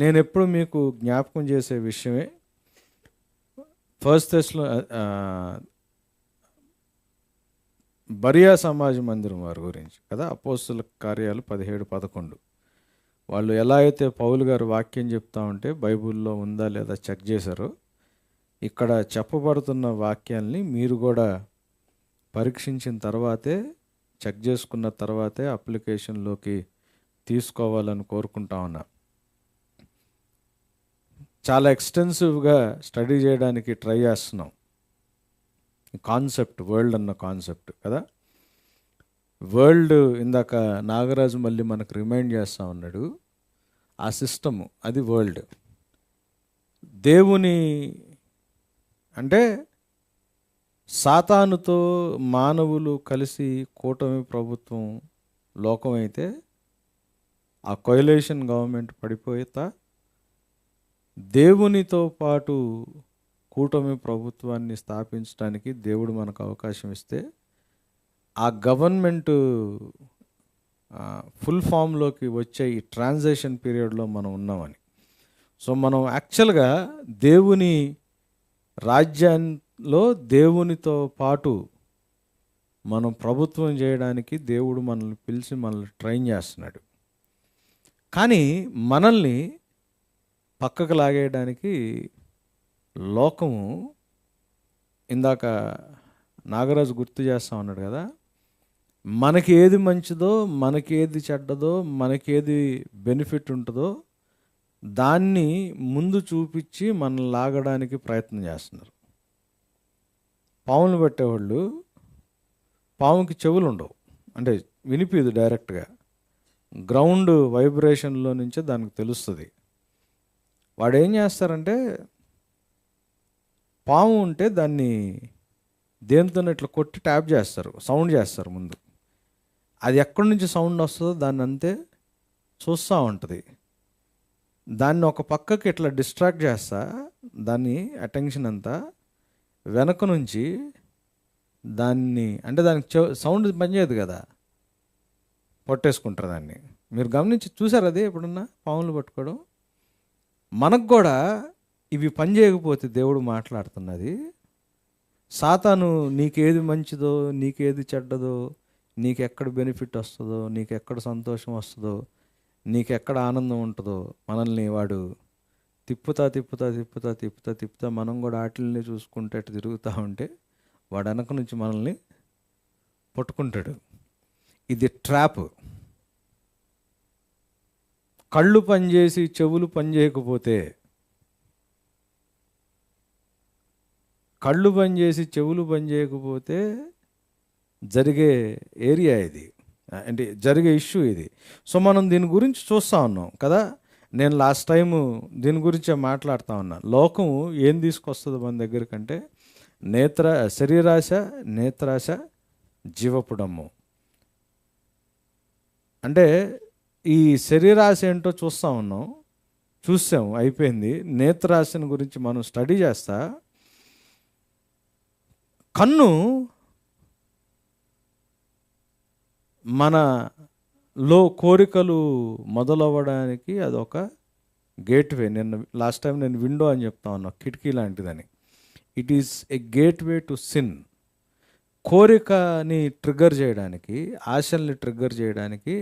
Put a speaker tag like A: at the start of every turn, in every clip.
A: నేను ఎప్పుడు మీకు జ్ఞాపకం చేసే విషయమే ఫస్ట్ టెస్ట్లో బరియా సమాజ మందిరం వారి గురించి కదా. అపోస్తుల కార్యాలు 17-11. వాళ్ళు ఎలా అయితే పౌలు గారు వాక్యం చెప్తా ఉంటే బైబిల్లో ఉందా లేదా చెక్ చేశారో, ఇక్కడ చెప్పబడుతున్న వాక్యాల్ని మీరు కూడా పరీక్షించిన తర్వాతే, చెక్ చేసుకున్న తర్వాతే అప్లికేషన్లోకి తీసుకోవాలని కోరుకుంటా ఉన్నా. చాలా ఎక్స్టెన్సివ్గా స్టడీ చేయడానికి ట్రై చేస్తున్నాం. కాన్సెప్ట్, వరల్డ్ అన్న కాన్సెప్ట్ కదా. వరల్డ్ ఇందాక నాగరాజు మళ్ళీ మనకు రిమైండ్ చేస్తూ ఉన్నాడు. ఆ సిస్టము అది వరల్డ్. దేవుని అంటే సాతానుతో మానవులు కలిసి కూటమి ప్రభుత్వం లోకం అయితే, ఆ కొయిలేషన్ గవర్నమెంట్ పడిపోతా దేవునితో పాటు కూటమి ప్రభుత్వాన్ని స్థాపించడానికి దేవుడు మనకు అవకాశం ఇస్తే, ఆ గవర్నమెంట్ ఫుల్ ఫామ్లోకి వచ్చే ఈ ట్రాన్సిషన్ పీరియడ్లో మనం ఉన్నామని. సో మనం యాక్చువల్గా దేవుని రాజ్యంలో దేవునితో పాటు మనం ప్రభుత్వం చేయడానికి దేవుడు మనల్ని పిలిచి మనల్ని ట్రైన్ చేస్తున్నాడు. కానీ మనల్ని పక్కకు లాగేయడానికి లోకము, ఇందాక నాగరాజు గుర్తు చేస్తూ ఉన్నాడు కదా, మనకి ఏది మంచిదో, మనకి ఏది చెడ్డదో, మనకి ఏది బెనిఫిట్ ఉంటుందో దాన్ని ముందు చూపించి మనల్ని లాగడానికి ప్రయత్నం చేస్తున్నారు. పాములు పట్టేవాళ్ళు, పాముకి చెవులు ఉండవు, అంటే వినిపిదు డైరెక్ట్గా, గ్రౌండ్ వైబ్రేషన్లో నుంచే దానికి తెలుస్తుంది. వాడు ఏం చేస్తారంటే, పాము ఉంటే దాన్ని దేనితో ఇట్లా కొట్టి ట్యాప్ చేస్తారు, సౌండ్ చేస్తారు ముందు. అది ఎక్కడి నుంచి సౌండ్ వస్తుందో దాన్ని అంతే చూస్తూ ఉంటుంది. దాన్ని ఒక పక్కకి ఇట్లా డిస్ట్రాక్ట్ చేస్తా, దాన్ని అటెన్షన్ అంతా వెనక నుంచి దాన్ని, అంటే దానికి సౌండ్ పనిచేయదు కదా, పట్టేసుకుంటారు దాన్ని. మీరు గమనించి చూసారు అదే ఎప్పుడన్నా పాములు పట్టుకోవడం. మనకు కూడా ఇవి పని చేయకపోతే దేవుడు మాట్లాడుతున్నది. సాతాను నీకేది మంచిదో, నీకేది చెడ్డదో, నీకెక్కడ బెనిఫిట్ వస్తుందో, నీకెక్కడ సంతోషం వస్తుందో, నీకెక్కడ ఆనందం ఉంటుందో మనల్ని వాడు తిప్పుతా మనం కూడా వాటిల్ని చూసుకుంటే అటు తిరుగుతూ ఉంటే వాడు వెనక నుంచి మనల్ని పట్టుకుంటాడు. ఇది ట్రాప్. కళ్ళు పనిచేసి చెవులు పనిచేయకపోతే, కళ్ళు పనిచేసి చెవులు పనిచేయకపోతే జరిగే ఏరియా ఇది, అంటే జరిగే ఇష్యూ ఇది. సో మనం దీని గురించి చూస్తూ ఉన్నాం కదా. నేను లాస్ట్ టైము దీని గురించే మాట్లాడుతూ ఉన్నా. లోకం ఏం తీసుకొస్తుంది మన దగ్గరికంటే, శరీరాశ, నేత్రాశ, జీవపుడమ్ము. అంటే ఈ శరీరాశ ఏంటో చూస్తూ ఉన్నాం, చూసాం, అయిపోయింది. నేత్రాశని గురించి మనం స్టడీ చేస్తా. కన్ను మనలో కోరికలు మొదలవ్వడానికి అదొక గేట్వే. లాస్ట్ టైం నేను విండో అని చెప్తా ఉన్నా, కిటికీ లాంటిదని. It is a gateway to sin. కోరికని ట్రిగ్గర్ చేయడానికి, ఆశల్ని ట్రిగ్గర్ చేయడానికి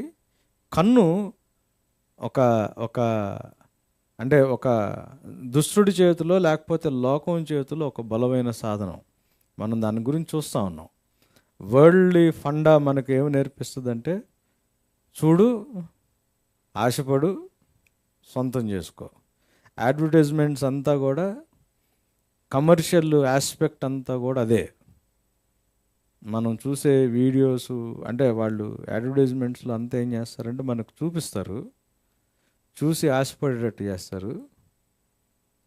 A: కన్ను అంటే ఒక దుష్టుడి చేతిలో లేకపోతే లోకం చేతిలో ఒక బలమైన సాధనం. మనం దాని గురించి చూస్తూ ఉన్నాం. వరల్డ్లీ ఫండా మనకు ఏమి నేర్పిస్తుందంటే, చూడు, ఆశపడు, సొంతం చేసుకో. అడ్వర్టైజ్మెంట్స్ అంతా కూడా, కమర్షియల్ ఆస్పెక్ట్ అంతా కూడా అదే. మనం చూసే వీడియోస్, అంటే వాళ్ళు అడ్వర్టైజ్మెంట్స్లో అంతా ఏం చేస్తారంటే మనకు చూపిస్తారు, చూసి ఆశపడేటట్టు చేస్తారు,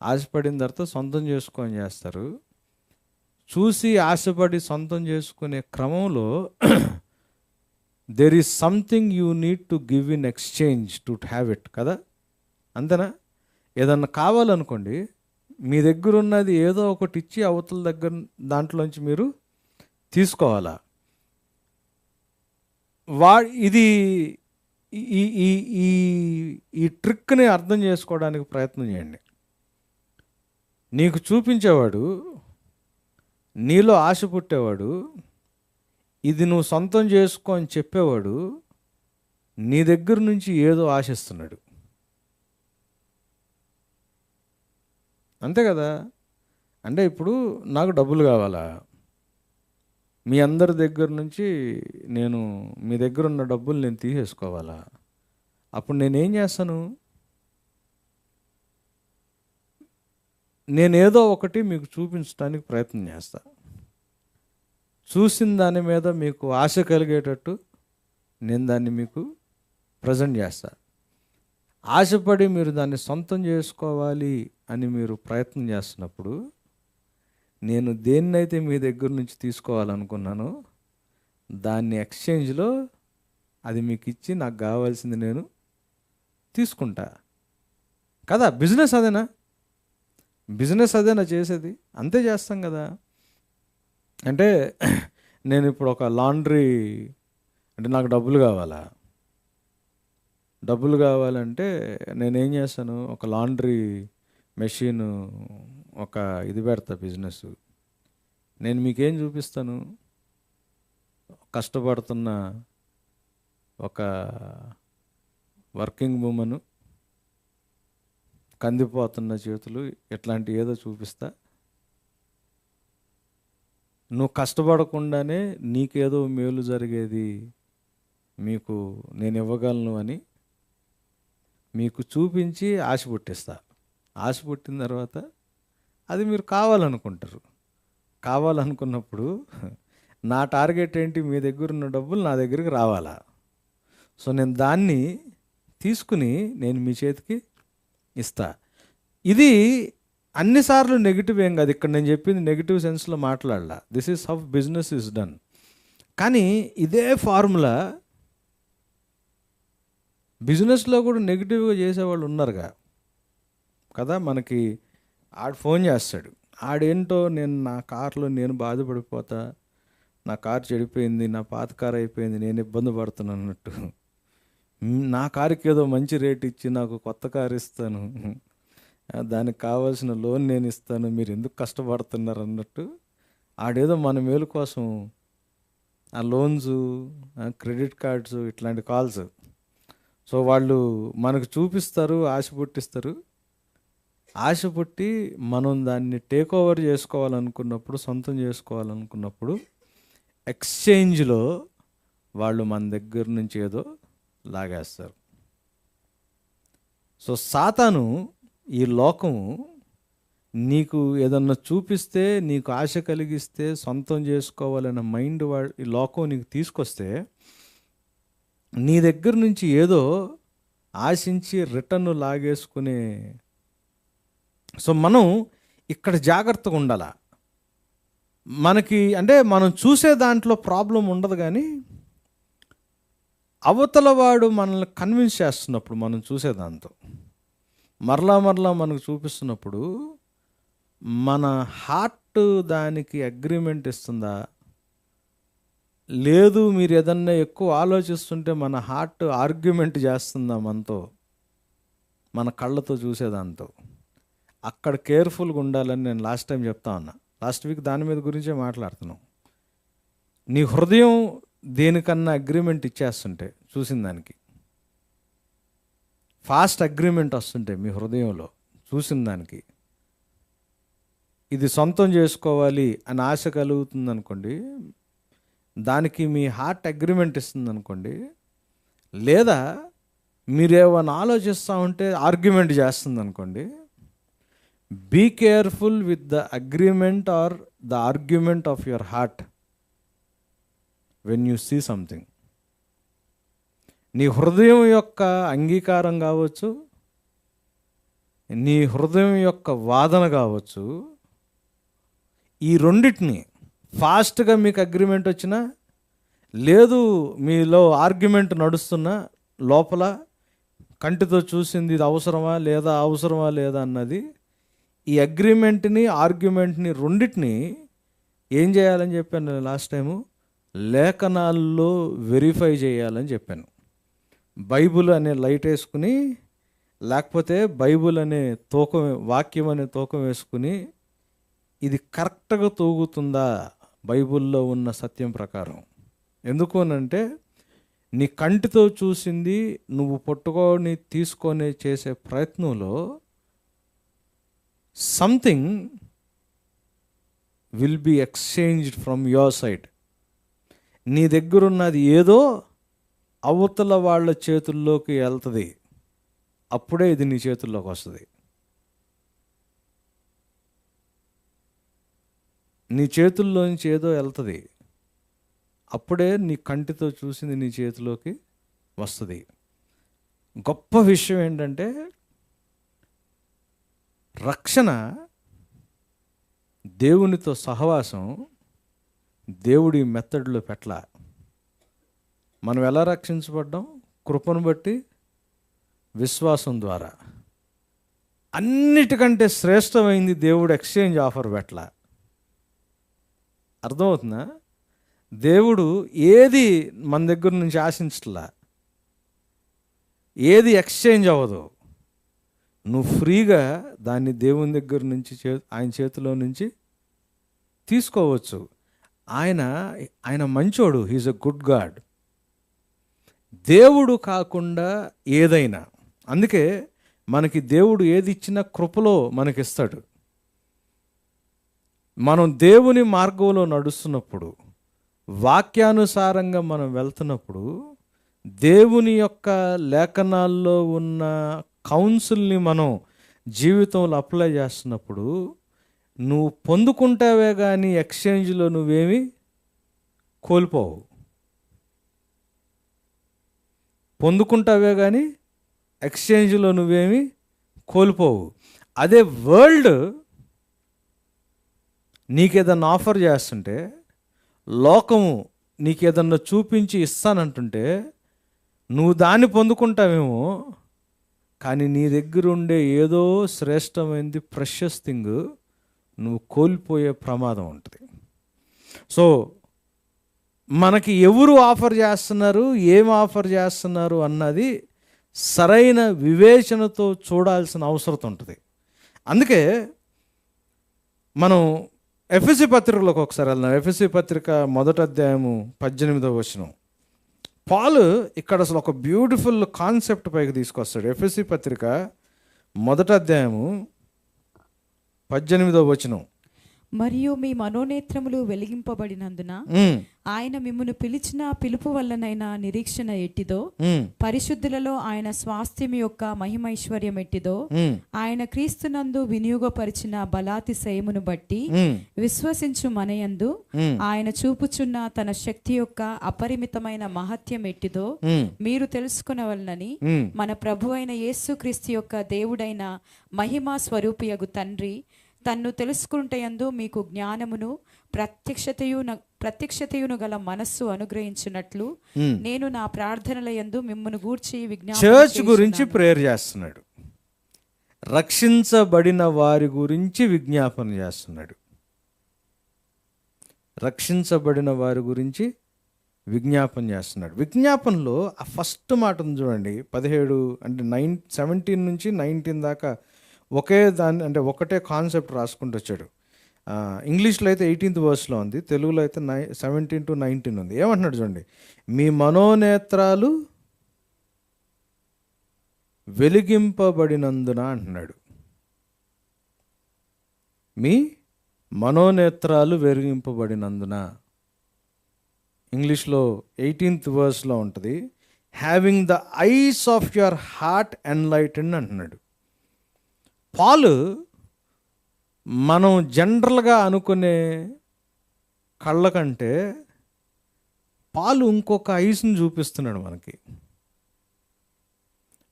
A: ఆశపడిన తర్వాత సొంతం చేసుకొని చేస్తారు. చూసి ఆశపడి సొంతం చేసుకునే క్రమంలో there is something you need to give in exchange to have it కదా. అంతేనా? ఏదన్నా కావాలనుకోండి, మీ దగ్గర ఉన్నది ఏదో ఒకటి ఇచ్చి అవతల దగ్గర దాంట్లోంచి మీరు తీసుకోవాలా. ఇది ఈ ఈ ఈ ఈ ట్రిక్ని అర్థం చేసుకోవడానికి ప్రయత్నం చేయండి. నీకు చూపించేవాడు, నీలో ఆశ పుట్టేవాడు, ఇది నువ్వు సొంతం చేసుకో అని చెప్పేవాడు నీ దగ్గర నుంచి ఏదో ఆశిస్తున్నాడు. అంతే కదా. అంటే ఇప్పుడు నాకు డబ్బులు కావాలా, మీ అందరి దగ్గర నుంచి నేను మీ దగ్గర ఉన్న డబ్బులు నేను తీసేసుకోవాలా? అప్పుడు నేనేం చేస్తాను? నేనేదో ఒకటి మీకు చూపించడానికి ప్రయత్నం చేస్తా. చూసిన దాని మీద మీకు ఆశ కలిగేటట్టు నేను దాన్ని మీకు ప్రజెంట్ చేస్తా. ఆశపడి మీరు దాన్ని సొంతం చేసుకోవాలి అని మీరు ప్రయత్నం చేస్తున్నప్పుడు నేను దేన్నైతే మీ దగ్గర నుంచి తీసుకోవాలనుకున్నానో దాన్ని ఎక్స్చేంజ్లో అది మీకు ఇచ్చి నాకు కావాల్సింది నేను తీసుకుంటా కదా. బిజినెస్ అదేనా? బిజినెస్ అదేనా చేసేది? అంతే చేస్తాం కదా. అంటే నేను ఇప్పుడు ఒక లాండ్రీ, అంటే నాకు డబ్బులు కావాలా, డబ్బులు కావాలంటే నేనేం చేస్తాను? ఒక లాండ్రీ మెషిన్, ఒక ఇది పెడతా బిజినెస్. నేను మీకేం చూపిస్తాను? కష్టపడుతున్న ఒక వర్కింగ్ ఉమెన్, కందిపోతున్న చేతులు, ఇట్లాంటి ఏదో చూపిస్తా. నువ్వు కష్టపడకుండానే నీకేదో మేలు జరిగేది మీకు నేను ఇవ్వగలను అని మీకు చూపించి ఆశ పుట్టిస్తా. ఆశ పుట్టిన తర్వాత అది మీరు కావాలనుకుంటారు. కావాలనుకున్నప్పుడు నా టార్గెట్ ఏంటి? మీ దగ్గర ఉన్న డబ్బులు నా దగ్గరికి రావాలా. సో నేను దాన్ని తీసుకుని నేను మీ చేతికి ఇస్తా. ఇది అన్నిసార్లు నెగిటివ్ ఏం కాదు. ఇక్కడ నేను చెప్పింది నెగిటివ్ సెన్స్లో మాట్లాడలా. This is how business is done. కానీ ఇదే ఫార్ములా బిజినెస్లో కూడా నెగిటివ్గా చేసేవాళ్ళు ఉన్నారుగా కదా. మనకి ఆడు ఫోన్ చేస్తాడు, ఆడేంటో నేను నా కార్లో నేను బాధపడిపోతా, నా కారు చెడిపోయింది, నా పాత కారు అయిపోయింది, నేను ఇబ్బంది పడుతున్నాను అన్నట్టు. నా కారుకి ఏదో మంచి రేట్ ఇచ్చి నాకు కొత్త కారు ఇస్తాను, దానికి కావాల్సిన లోన్ నేను ఇస్తాను, మీరు ఎందుకు కష్టపడుతున్నారు అన్నట్టు ఆడేదో మన మేలు కోసం ఆ లోన్స్, క్రెడిట్ కార్డ్స్, ఇట్లాంటి కాల్స్. సో వాళ్ళు మనకు చూపిస్తారు, ఆశ పుట్టిస్తారు. ఆశ పుట్టి మనం దాన్ని టేక్ ఓవర్ చేసుకోవాలనుకున్నప్పుడు, సొంతం చేసుకోవాలనుకున్నప్పుడు ఎక్స్చేంజ్లో వాళ్ళు మన దగ్గర నుంచి ఏదో లాగేస్తారు. సో సాతాను, ఈ లోకము నీకు ఏదన్నా చూపిస్తే, నీకు ఆశ కలిగిస్తే, సొంతం చేసుకోవాలన్న మైండ్ ఈ లోకం నీకు తీసుకొస్తే నీ దగ్గర నుంచి ఏదో ఆశించి రిటర్న్ లాగేసుకునే. సో మనం ఇక్కడ జాగ్రత్తగా ఉండాల. మనకి అంటే మనం చూసే దాంట్లో ప్రాబ్లం ఉండదు, కానీ అవతల వాడు మనల్ని కన్విన్స్ చేస్తున్నప్పుడు, మనం చూసే దాంతో మరలా మనకు చూపిస్తున్నప్పుడు మన హార్ట్ దానికి అగ్రిమెంట్ ఇస్తుందా? లేదు, మీరు ఏదన్నా ఎక్కువ ఆలోచిస్తుంటే మన హార్ట్ ఆర్గ్యుమెంట్ చేస్తుందా మనతో, మన కళ్ళతో చూసేదాంతో? అక్కడ కేర్ఫుల్గా ఉండాలని నేను లాస్ట్ టైం చెప్తా ఉన్నా. లాస్ట్ వీక్ దాని మీద గురించే మాట్లాడుతున్నాం. నీ హృదయం దేనికన్నా అగ్రిమెంట్ ఇచ్చేస్తుంటే, చూసిన దానికి ఫాస్ట్ అగ్రిమెంట్ వస్తుంటే మీ హృదయంలో చూసిన దానికి, ఇది సొంతం చేసుకోవాలి అని ఆశ కలుగుతుంది అనుకోండి, దానికి మీ హార్ట్ అగ్రిమెంట్ ఇస్తుంది అనుకోండి, లేదా మీరేమన్నా ఆలోచిస్తూ ఉంటే ఆర్గ్యుమెంట్ చేస్తుంది అనుకోండి, be careful with the agreement or the argument of your heart when you see something. నీ హృదయం యొక్క అంగీకారం కావచ్చు, నీ హృదయం యొక్క వాదన కావచ్చు, ఈ రెండిటిని ఫాస్ట్గా మీకు అగ్రిమెంట్ వచ్చినా, లేదు మీలో ఆర్గ్యుమెంట్ నడుస్తున్నా, లోపల కంటితో చూసింది ఇది అవసరమా లేదా అన్నది, ఈ అగ్రిమెంట్ని ఆర్గ్యుమెంట్ని రెండిటిని ఏం చేయాలని చెప్పాను లాస్ట్ టైము? లేఖనాల్లో వెరిఫై చేయాలని చెప్పాను. బైబుల్ అనే లైట్ వేసుకుని, లేకపోతే బైబుల్ అనే తూకం, వాక్యం అనే తూకం వేసుకుని ఇది కరెక్ట్గా తూగుతుందా బైబుల్లో ఉన్న సత్యం ప్రకారం. ఎందుకు అనంటే నీ కంటితో చూసింది నువ్వు పట్టుకొని తీసుకొని చేసే ప్రయత్నంలో something will be exchanged from your side. నీ దగ్గరున్నది ఏదో అవతల వాళ్ళ చేతుల్లోకి వెళ్తుంది, అప్పుడే ఇది నీ చేతుల్లోకి వస్తుంది. నీ చేతుల్లోంచి ఏదో వెళ్తుంది, అప్పుడే నీ కంటితో చూసింది నీ చేతిలోకి వస్తుంది. గొప్ప విషయం ఏంటంటే రక్షణ, దేవునితో సహవాసం దేవుడి మెత్తడిలో పెట్టల. మనం ఎలా రక్షించబడ్డాం? కృపను బట్టి, విశ్వాసం ద్వారా. అన్నిటికంటే శ్రేష్టమైంది దేవుడు ఎక్స్చేంజ్ ఆఫర్ పెట్టల. అర్థమవుతుందా? దేవుడు ఏది మన దగ్గర నుంచి ఆశించట్లా, ఏది ఎక్స్చేంజ్ అవ్వదు. నువ్వు ఫ్రీగా దాన్ని దేవుని దగ్గర నుంచి ఆయన చేతిలో నుంచి తీసుకోవచ్చు. ఆయన మంచోడు, హీజ్ అ గుడ్ గాడ్. దేవుడు కాకుండా ఏదైనా, అందుకే మనకి దేవుడు ఏది ఇచ్చినా కృపలో మనకిస్తాడు. మనం దేవుని మార్గంలో నడుస్తున్నప్పుడు, వాక్యానుసారంగా మనం వెళ్తున్నప్పుడు, దేవుని యొక్క లేఖనాల్లో ఉన్న కౌన్సిల్ని మనం జీవితంలో అప్లై చేస్తున్నప్పుడు నువ్వు పొందుకుంటావే కానీ ఎక్స్చేంజ్లో నువ్వేమి కోల్పోవు. పొందుకుంటావే కానీ ఎక్స్చేంజ్లో నువ్వేమి కోల్పోవు. అదే వరల్డ్ నీకేదన్నా ఆఫర్ చేస్తుంటే, లోకము నీకేదన్నా చూపించి ఇస్తానంటుంటే నువ్వు దాన్ని పొందుకుంటావేమో, కానీ నీ దగ్గర ఉండే ఏదో శ్రేష్టమైనది, ప్రెషస్ థింగ్ నువ్వు కోల్పోయే ప్రమాదం ఉంటుంది. సో మనకి ఎవరు ఆఫర్ చేస్తున్నారు, ఏం ఆఫర్ చేస్తున్నారు అన్నది సరైన వివేచనతో చూడాల్సిన అవసరం ఉంటుంది. అందుకే మనం ఎఫెసీ పత్రికలోకి ఒకసారి వెళ్దాం. ఎఫెసీ పత్రిక 1వ అధ్యాయము 18వ వచనం. పాలు ఇక్కడ అసలు ఒక బ్యూటిఫుల్ కాన్సెప్ట్ పైకి తీసుకొస్తాడు. ఎఫెసీ పత్రిక 1వ అధ్యాయము 18వ వచనం.
B: మరియు మీ మనోనేత్రములు వెలిగింపబడినందున ఆయన మిమ్మును పిలిచిన పిలుపు వల్లనైనా నిరీక్షణ ఎట్టిదో, పరిశుద్ధులలో ఆయన స్వాస్థ్యం యొక్క మహిమైశ్వర్యం ఎట్టిదో, ఆయన క్రీస్తునందు వినియోగపరిచిన బలాతిశయమును బట్టి విశ్వసించు మనయందు ఆయన చూపుచున్న తన శక్తి యొక్క అపరిమితమైన మహత్యం ఎట్టిదో మీరు తెలుసుకొనవలనని మన ప్రభు అయిన యేసుక్రీస్తు యొక్క దేవుడైన మహిమా స్వరూపియగు తండ్రి తన్ను తెలుసుకుంటయందు మీకు జ్ఞానమును ప్రత్యక్షతయును గల మనస్సు అనుగ్రహించినట్లు నేను నా ప్రార్థనలయందు మిమ్మును గూర్చి విజ్ఞాపన
A: చర్చ్ గురించి ప్రేయర్ చేస్తున్నాడు. రక్షించబడిన వారి గురించి విజ్ఞాపన చేస్తున్నాడు. రక్షించబడిన వారి గురించి విజ్ఞాపన చేస్తున్నాడు. విజ్ఞాపనలో ఆ ఫస్ట్ మాటను చూడండి, 17 అంటే 17 నుంచి 19 దాకా ఒకటే కాన్సెప్ట్ రాసుకుంటూ వచ్చాడు. ఇంగ్లీష్లో అయితే 18th verseలో ఉంది, తెలుగులో అయితే 17 to 19 ఉంది. ఏమంటున్నాడు చూడండి, మీ మనోనేత్రాలు వెలిగింపబడినందున అంటున్నాడు. మీ మనోనేత్రాలు వెలిగింపబడినందున. ఇంగ్లీష్లో 18th verseలో ఉంటుంది, having the eyes of your heart enlightened అంటున్నాడు. పాలు మనం జనరల్గా అనుకునే కళ్ళ కంటే పాలు ఇంకొక ఐస్ని చూపిస్తున్నాడు మనకి.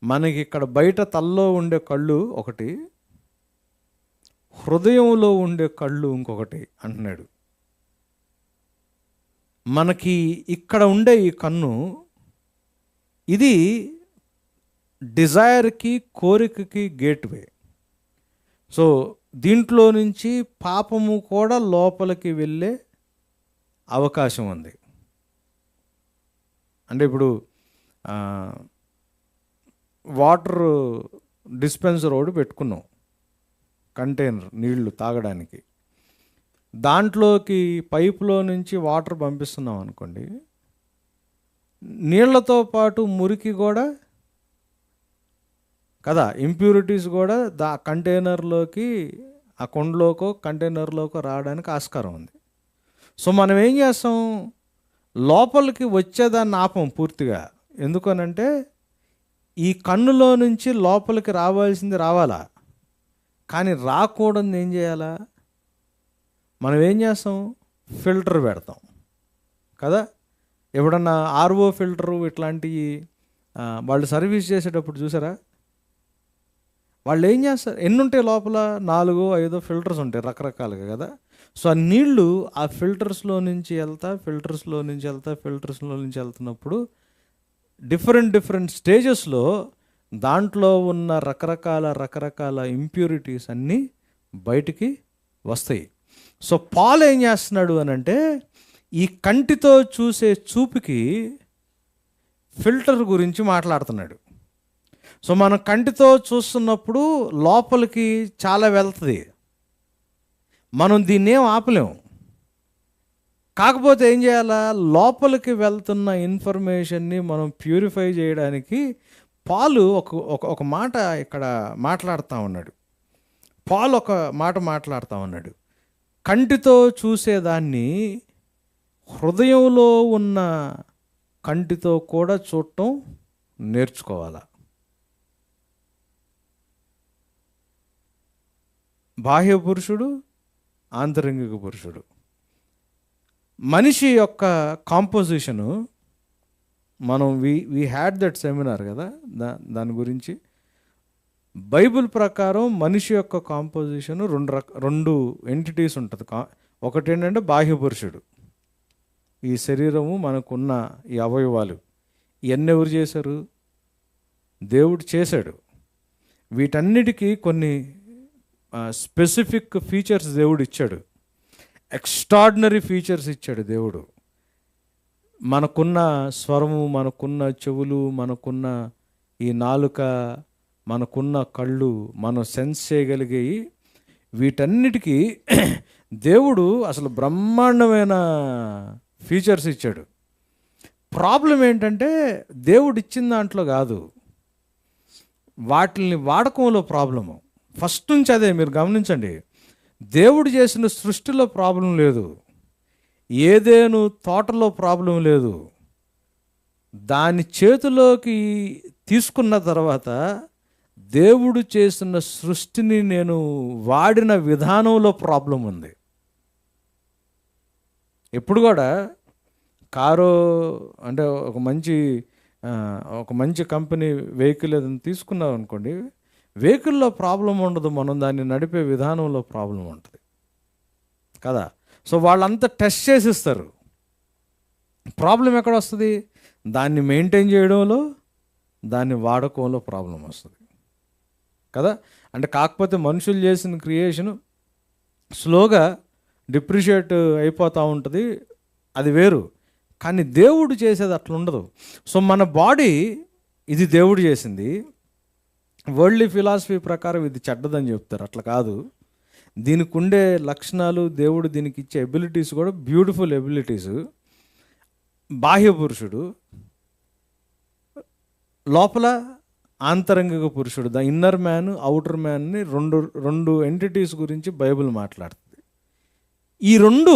A: మనకి ఇక్కడ బయట తల్లో ఉండే కళ్ళు ఒకటి, హృదయంలో ఉండే కళ్ళు ఇంకొకటి అంటున్నాడు. మనకి ఇక్కడ ఉండే ఈ కన్ను, ఇది డిజైర్కి, కోరికకి గేట్వే. సో దీంట్లో నుంచి పాపము కూడా లోపలికి వెళ్ళే అవకాశం ఉంది. అంటే ఇప్పుడు వాటర్ డిస్పెన్సర్ ఒకటి పెట్టుకున్నాం, కంటైనర్ నీళ్లు తాగడానికి. దాంట్లోకి పైపులో నుంచి వాటర్ పంపిస్తున్నాం అనుకోండి, నీళ్లతో పాటు మురికి కూడా కదా, ఇంప్యూరిటీస్ కూడా కంటైనర్లోకి, ఆ కుండలోకో కంటైనర్లోకో రావడానికి ఆస్కారం ఉంది. సో మనం ఏం చేస్తాం, లోపలికి వచ్చేదాన్ని ఆపం పూర్తిగా. ఎందుకనంటే ఈ కన్నులో నుంచి లోపలికి రావాల్సింది రావాలా, కానీ రాకూడదు ఏం చేయాలా, మనం ఏం చేస్తాం, ఫిల్టర్ పెడతాం కదా. ఎప్పుడన్నా ఆర్ఓ ఫిల్టరు ఇట్లాంటివి వాళ్ళు సర్వీస్ చేసేటప్పుడు చూసారా, వాళ్ళు ఏం చేస్తారు, ఎన్ని ఉంటాయి లోపల, 4-5 ఫిల్టర్స్ ఉంటాయి రకరకాలుగా కదా. సో ఆ నీళ్లు ఆ ఫిల్టర్స్లో నుంచి వెళ్తున్నప్పుడు డిఫరెంట్ స్టేజెస్లో దాంట్లో ఉన్న రకరకాల ఇంప్యూరిటీస్ అన్నీ బయటికి వస్తాయి. సో పాల్ ఏం చేస్తున్నాడు అని అంటే, ఈ కంటితో చూసే చూపుకి ఫిల్టర్ గురించి మాట్లాడుతున్నాడు. సో మనం కంటితో చూస్తున్నప్పుడు లోపలికి చాలా వెళ్తుంది, మనం దీన్ని ఏం ఆపలేము. కాకపోతే ఏం చేయాలా, లోపలికి వెళ్తున్న ఇన్ఫర్మేషన్ని మనం ప్యూరిఫై చేయడానికి పాలు ఒక మాట ఇక్కడ మాట్లాడుతూ ఉన్నాడు. పాలు ఒక మాట మాట్లాడుతూ ఉన్నాడు, కంటితో చూసేదాన్ని హృదయంలో ఉన్న కంటితో కూడా చూడటం నేర్చుకోవాలా. బాహ్య పురుషుడు, ఆంతరంగిక పురుషుడు, మనిషి యొక్క కాంపోజిషను మనం వీ హ్యాడ్ దట్ సెమినార్ కదా, దాని గురించి. బైబిల్ ప్రకారం మనిషి యొక్క కాంపోజిషను రెండు ఎంటిటీస్ ఉంటుంది. ఒకటి ఏంటంటే బాహ్య పురుషుడు, ఈ శరీరము, మనకున్న ఈ అవయవాలు, ఇవన్నీ ఎవరు చేశారు, దేవుడు చేశాడు. వీటన్నిటికీ కొన్ని స్పెసిఫిక్ ఫీచర్స్ దేవుడు ఇచ్చాడు, ఎక్స్ట్రాడినరీ ఫీచర్స్ ఇచ్చాడు దేవుడు. మనకున్న స్వరము, మనకున్న చెవులు, మనకున్న ఈ నాలుక, మనకున్న కళ్ళు, మనం సెన్స్ చేయగలిగేవి, వీటన్నిటికీ దేవుడు అసలు బ్రహ్మాండమైన ఫీచర్స్ ఇచ్చాడు. ప్రాబ్లం ఏంటంటే దేవుడు ఇచ్చిన దాంట్లో కాదు, వాటిని వాడకంలో ప్రాబ్లము. ఫస్ట్ నుంచి అదే మీరు గమనించండి. దేవుడు చేసిన సృష్టిలో ప్రాబ్లం లేదు, ఏదేను తోటలో ప్రాబ్లం లేదు. దాని చేతిలోకి తీసుకున్న తర్వాత దేవుడు చేసిన సృష్టిని నేను వాడిన విధానంలో ప్రాబ్లం ఉంది. ఎప్పుడు కూడా కారు అంటే ఒక మంచి కంపెనీ వెహికల్ ఏదైనా తీసుకున్నాం అనుకోండి, వెహికల్లో ప్రాబ్లం ఉండదు, మనం దాన్ని నడిపే విధానంలో ప్రాబ్లం ఉంటుంది కదా. సో వాళ్ళంతా టెస్ట్ చేసిస్తారు. ప్రాబ్లం ఎక్కడ వస్తుంది, దాన్ని మెయింటైన్ చేయడంలో, దాన్ని వాడకంలో ప్రాబ్లం వస్తుంది కదా. అంటే కాకపోతే మనుషులు చేసిన క్రియేషను స్లోగా డిప్రిషియేట్ అయిపోతూ ఉంటుంది, అది వేరు. కానీ దేవుడు చేసేది అట్లా ఉండదు. సో మన బాడీ ఇది దేవుడు చేసింది. వరల్డ్లీ ఫిలాసఫీ ప్రకారం ఇది చెడ్డదని చెప్తారు, అట్లా కాదు. దీనికి ఉండే లక్షణాలు, దేవుడు దీనికి ఇచ్చే ఎబిలిటీస్ కూడా బ్యూటిఫుల్ ఎబిలిటీస్. బాహ్య పురుషుడు, లోపల ఆంతరంగిక పురుషుడు, ద ఇన్నర్ మ్యాన్, అవుటర్ మ్యాన్ని రెండు ఎంటిటీస్ గురించి బైబిల్ మాట్లాడుతుంది. ఈ రెండు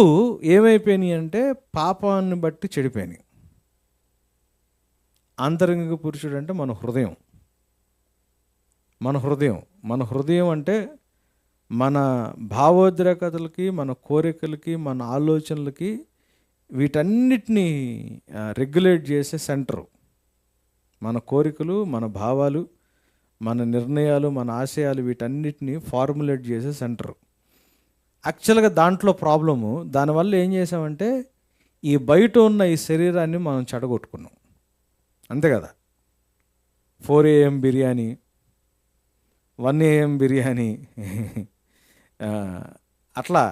A: ఏమైపోయినాయి అంటే పాపాన్ని బట్టి చెడిపోయినాయి. ఆంతరంగిక పురుషుడు అంటే మన హృదయం. మన హృదయం అంటే మన భావోద్రేకతలకి, మన కోరికలకి, మన ఆలోచనలకి, వీటన్నిటినీ రెగ్యులేట్ చేసే సెంటరు. మన కోరికలు, మన భావాలు, మన నిర్ణయాలు, మన ఆశయాలు, వీటన్నిటినీ ఫార్ములేట్ చేసే సెంటరు. యాక్చువల్గా దాంట్లో ప్రాబ్లము, దానివల్ల ఏం చేసామంటే ఈ బయట ఉన్న ఈ శరీరాన్ని మనం చెడగొట్టుకున్నాం, అంతే కదా. 4 AM బిర్యానీ, 1 AM బిర్యానీ, అట్లా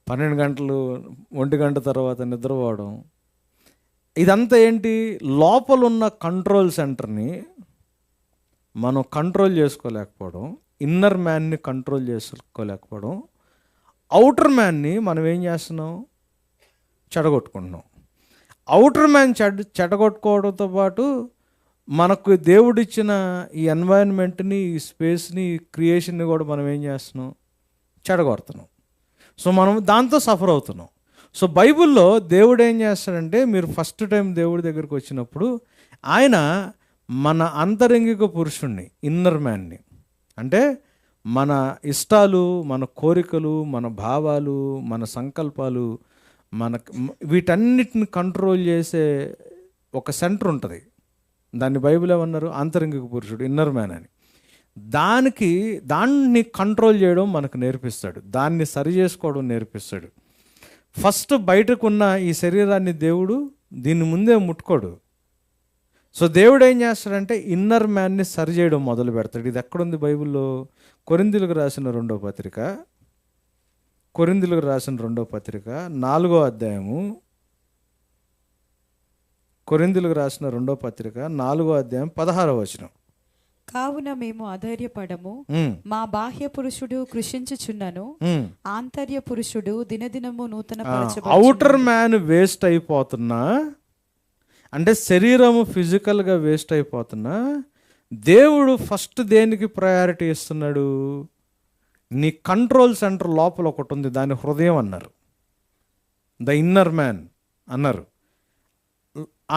A: 12 గంటలు, 1 గంట తర్వాత నిద్రపోవడం, ఇదంతా ఏంటి, లోపలున్న కంట్రోల్ సెంటర్ని మనం కంట్రోల్ చేసుకోలేకపోవడం, ఇన్నర్ మ్యాన్ని కంట్రోల్ చేసుకోలేకపోవడం, అవుటర్ మ్యాన్ని మనం ఏం చేస్తున్నాం? చెడగొట్టుకుంటున్నాం. అవుటర్ మ్యాన్ చెడగొట్టుకోవడంతో పాటు మనకు దేవుడిచ్చిన ఈ ఎన్వైరన్మెంట్ని, ఈ స్పేస్ని, ఈ క్రియేషన్ని కూడా మనం ఏం చేస్తున్నాం? చెడగొడుతున్నాం. సో మనం దాంతో సఫర్ అవుతున్నాం. సో బైబిల్లో దేవుడు ఏం చేస్తాడంటే, మీరు ఫస్ట్ టైం దేవుడి దగ్గరికి వచ్చినప్పుడు ఆయన మన అంతరంగిక పురుషుణ్ణి, ఇన్నర్ మ్యాన్ని, అంటే మన ఇష్టాలు, మన కోరికలు, మన భావాలు, మన సంకల్పాలు, వీటన్నిటిని కంట్రోల్ చేసే ఒక సెంటర్ ఉంటుంది. దాన్ని బైబిల్ ఏమన్నారు? అంతరంగిక పురుషుడు, ఇన్నర్ మ్యాన్ అని. దాన్ని కంట్రోల్ చేయడం మనకు నేర్పిస్తాడు, దాన్ని సరి చేసుకోవడం నేర్పిస్తాడు. ఫస్ట్ బయటకున్న ఈ శరీరాన్ని దేవుడు దీన్ని ముందే ముట్టుకోడు. సో దేవుడు ఏం చేస్తాడంటే ఇన్నర్ మ్యాన్ని సరి చేయడం మొదలు పెడతాడు. ఇది ఎక్కడుంది బైబిల్లో? కొరింథీయులకు రాసిన రెండో పత్రిక 4వ అధ్యాయము. కొరింథీయులకు రాసిన 2వ పత్రిక 4వ అధ్యాయం 16వ వచనం.
B: కావున మేము అధైర్యపడము, మా బాహ్య పురుషుడు కృషించుచున్నను, ఆంతర్య పురుషుడు దినదినము నూతన
A: అవుటర్ మ్యాన్ వేస్ట్ అయిపోతున్నా, అంటే శరీరము ఫిజికల్గా వేస్ట్ అయిపోతున్నా, దేవుడు ఫస్ట్ దేనికి ప్రయారిటీ ఇస్తున్నాడు? నీ కంట్రోల్ సెంటర్ లోపల ఒకటి ఉంది, దాని హృదయం అన్నారు, ద ఇన్నర్ మ్యాన్ అన్నారు.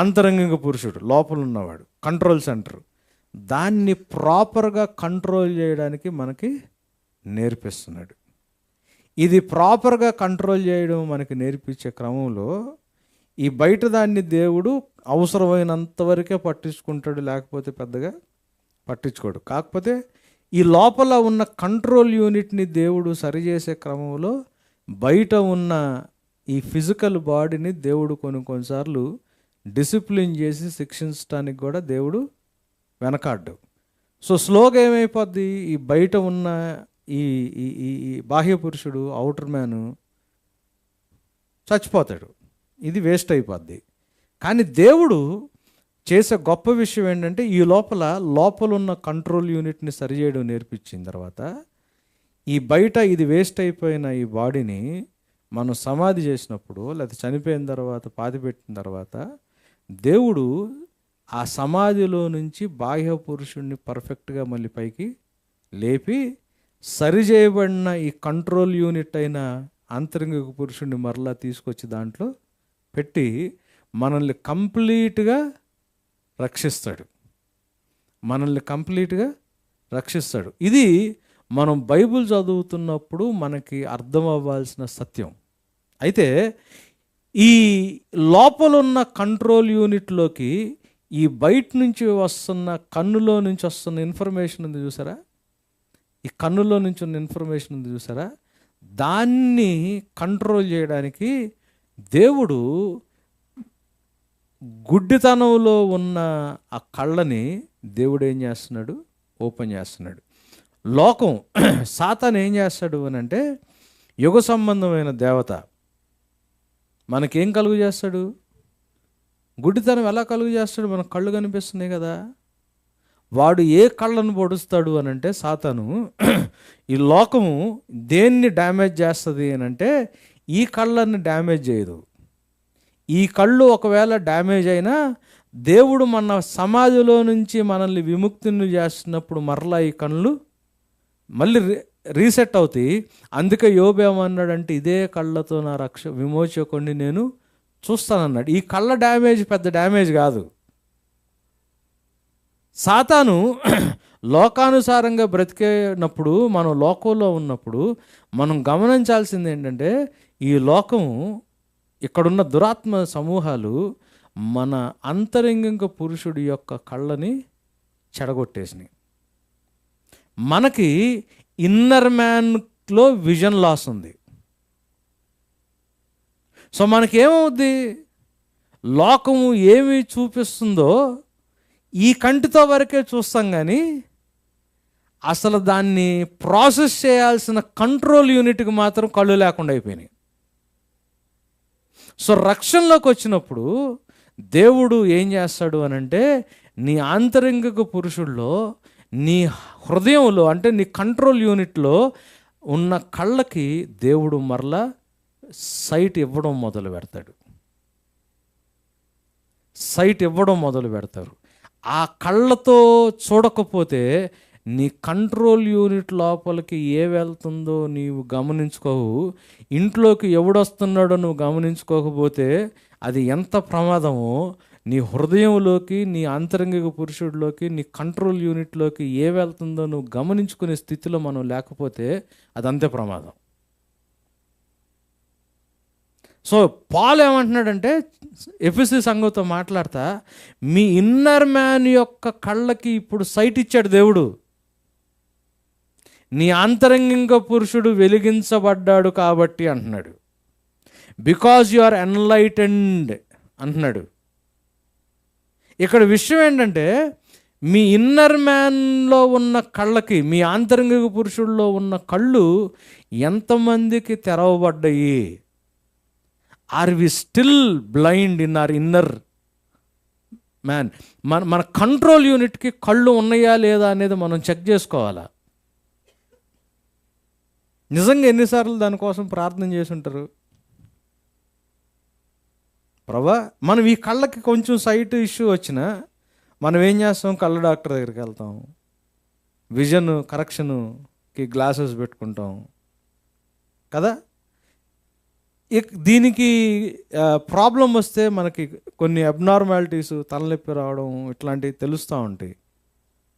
A: అంతరంగిక పురుషుడు లోపల ఉన్నవాడు, కంట్రోల్ సెంటర్. దాన్ని ప్రాపర్గా కంట్రోల్ చేయడానికి మనకి నేర్పిస్తున్నాడు. ఇది ప్రాపర్గా కంట్రోల్ చేయడం మనకి నేర్పించే క్రమంలో ఈ బయట దాన్ని దేవుడు అవసరమైనంత వరకే పట్టించుకుంటాడు, లేకపోతే పెద్దగా పట్టించుకోడు. కాకపోతే ఈ లోపల ఉన్న కంట్రోల్ యూనిట్ని దేవుడు సరిచేసే క్రమంలో బయట ఉన్న ఈ ఫిజికల్ బాడీని దేవుడు కొన్నిసార్లు డిసిప్లిన్ చేసి శిక్షించడానికి కూడా దేవుడు వెనకాడ్డు. సో స్లోగా ఏమైపోద్ది? ఈ బయట ఉన్న ఈ ఈ బాహ్య పురుషుడు, అవుటర్ మ్యాను చచ్చిపోతాడు, ఇది వేస్ట్ అయిపోద్ది. కానీ దేవుడు చేసే గొప్ప విషయం ఏంటంటే, ఈ లోపల ఉన్న కంట్రోల్ యూనిట్ని సరిచేయడం నేర్పించిన తర్వాత ఈ బయట ఇది వేస్ట్ అయిపోయిన ఈ బాడీని మనం సమాధి చేసినప్పుడు, లేకపోతే చనిపోయిన తర్వాత పాతిపెట్టిన తర్వాత, దేవుడు ఆ సమాధిలో నుంచి బాహ్య పురుషుడిని పర్ఫెక్ట్గా మళ్ళీ పైకి లేపి సరిచేయబడిన ఈ కంట్రోల్ యూనిట్ అయిన అంతరంగిక పురుషుడిని మరలా తీసుకొచ్చి దాంట్లో పెట్టి మనల్ని కంప్లీట్గా రక్షిస్తాడు. ఇది మనం బైబిల్ చదువుతున్నప్పుడు మనకి అర్థం అవ్వాల్సిన సత్యం. అయితే ఈ లోపలున్న కంట్రోల్ యూనిట్లోకి ఈ బయట నుంచి వస్తున్న, కన్నులో నుంచి వస్తున్న ఇన్ఫర్మేషన్ ఉంది చూసారా, ఈ కన్నులో నుంచి ఉన్న ఇన్ఫర్మేషన్ ఉంది చూసారా, దాన్ని కంట్రోల్ చేయడానికి దేవుడు గుడ్డితనంలో ఉన్న ఆ కళ్ళని దేవుడు ఏం చేస్తున్నాడు? ఓపెన్ చేస్తున్నాడు. లోకం, సాతాను ఏం చేస్తాడు అని అంటే, యుగ సంబంధమైన దేవత మనకేం కలుగు చేస్తాడు? గుడ్డితనం ఎలా కలుగు చేస్తాడు? మనకు కళ్ళు కనిపిస్తున్నాయి కదా. వాడు ఏ కళ్ళను పొడుస్తాడు అని అంటే, సాతాను ఈ లోకము దేన్ని డ్యామేజ్ చేస్తుంది అని అంటే, ఈ కళ్ళని డ్యామేజ్ చేయదు. ఈ కళ్ళు ఒకవేళ డ్యామేజ్ అయినా దేవుడు మన సమాధిలో నుంచి మనల్ని విముక్తిని చేస్తున్నప్పుడు మరలా ఈ కళ్ళు మళ్ళీ రీసెట్ అవుతాయి. అందుకే యోబు ఏమన్నాడంటే, ఇదే కళ్ళతో నా విమోచకుడిని నేను చూస్తానన్నాడు. ఈ కళ్ళ డ్యామేజ్ పెద్ద డ్యామేజ్ కాదు. సాతాను లోకానుసారంగా బ్రతికేనప్పుడు, మనం లోకంలో ఉన్నప్పుడు మనం గమనించాల్సింది ఏంటంటే, ఈ లోకము, ఇక్కడున్న దురాత్మ సమూహాలు మన అంతరంగిక పురుషుడి యొక్క కళ్ళని చెడగొట్టేసినాయి. మనకి ఇన్నర్ మ్యాన్లో విజన్ లాస్ ఉంది. సో మనకేమవుద్ది? లోకము ఏమి చూపిస్తుందో ఈ కంటితో వరకే చూస్తాం, కానీ అసలు దాన్ని ప్రాసెస్ చేయాల్సిన కంట్రోల్ యూనిట్కి మాత్రం కళ్ళు లేకుండా అయిపోయినాయి. సో రక్షణలోకి వచ్చినప్పుడు దేవుడు ఏం చేస్తాడు అని అంటే, నీ ఆంతరంగిక పురుషుల్లో నీ హృదయంలో అంటే నీ కంట్రోల్ యూనిట్లో ఉన్న కళ్ళకి దేవుడు మరలా సైట్ ఇవ్వడం మొదలు పెడతాడు. సైట్ ఇవ్వడం మొదలు పెడతారు. ఆ కళ్ళతో చూడకపోతే నీ కంట్రోల్ యూనిట్ లోపలికి ఏ వెళ్తుందో నీవు గమనించుకోవు. ఇంట్లోకి ఎవడొస్తున్నాడో నువ్వు గమనించుకోకపోతే అది ఎంత ప్రమాదమో, నీ హృదయంలోకి, నీ ఆంతరంగిక పురుషుడిలోకి, నీ కంట్రోల్ యూనిట్లోకి ఏ వెళ్తుందో నువ్వు గమనించుకునే స్థితిలో మనం లేకపోతే అదంతే ప్రమాదం. సో పాల్ ఏమంటున్నాడంటే ఎఫెసీ సంఘంతో మాట్లాడతా, మీ ఇన్నర్ మ్యాన్ యొక్క కళ్ళకి ఇప్పుడు సైట్ ఇచ్చాడు దేవుడు. నీ ఆంతరంగిక పురుషుడు వెలిగించబడ్డాడు కాబట్టి అంటున్నాడు. బికాజ్ యు ఆర్ ఎన్లైటెండ్ అంటున్నాడు. ఇక్కడ విషయం ఏంటంటే, మీ ఇన్నర్ మ్యాన్లో ఉన్న కళ్ళకి, మీ ఆంతరంగిక పురుషుల్లో ఉన్న కళ్ళు ఎంతమందికి తెరవబడ్డాయి? Are we still blind in our inner man? మన కంట్రోల్ యూనిట్కి కళ్ళు ఉన్నాయా లేదా అనేది మనం చెక్ చేసుకోవాలా. నిజంగా ఎన్నిసార్లు దానికోసం ప్రార్థన చేసి ఉంటారు? ప్రభా, మనం ఈ కళ్ళకి కొంచెం సైట్ ఇష్యూ వచ్చినా మనం ఏం చేస్తాం? కళ్ళ డాక్టర్ దగ్గరికి వెళ్తాం, విజన్ కరెక్షన్కి గ్లాసెస్ పెట్టుకుంటాం కదా. దీనికి ప్రాబ్లం వస్తే మనకి కొన్ని అబ్నార్మాలిటీస్, తలనొప్పి రావడం ఇట్లాంటివి తెలుస్తూ ఉంటాయి.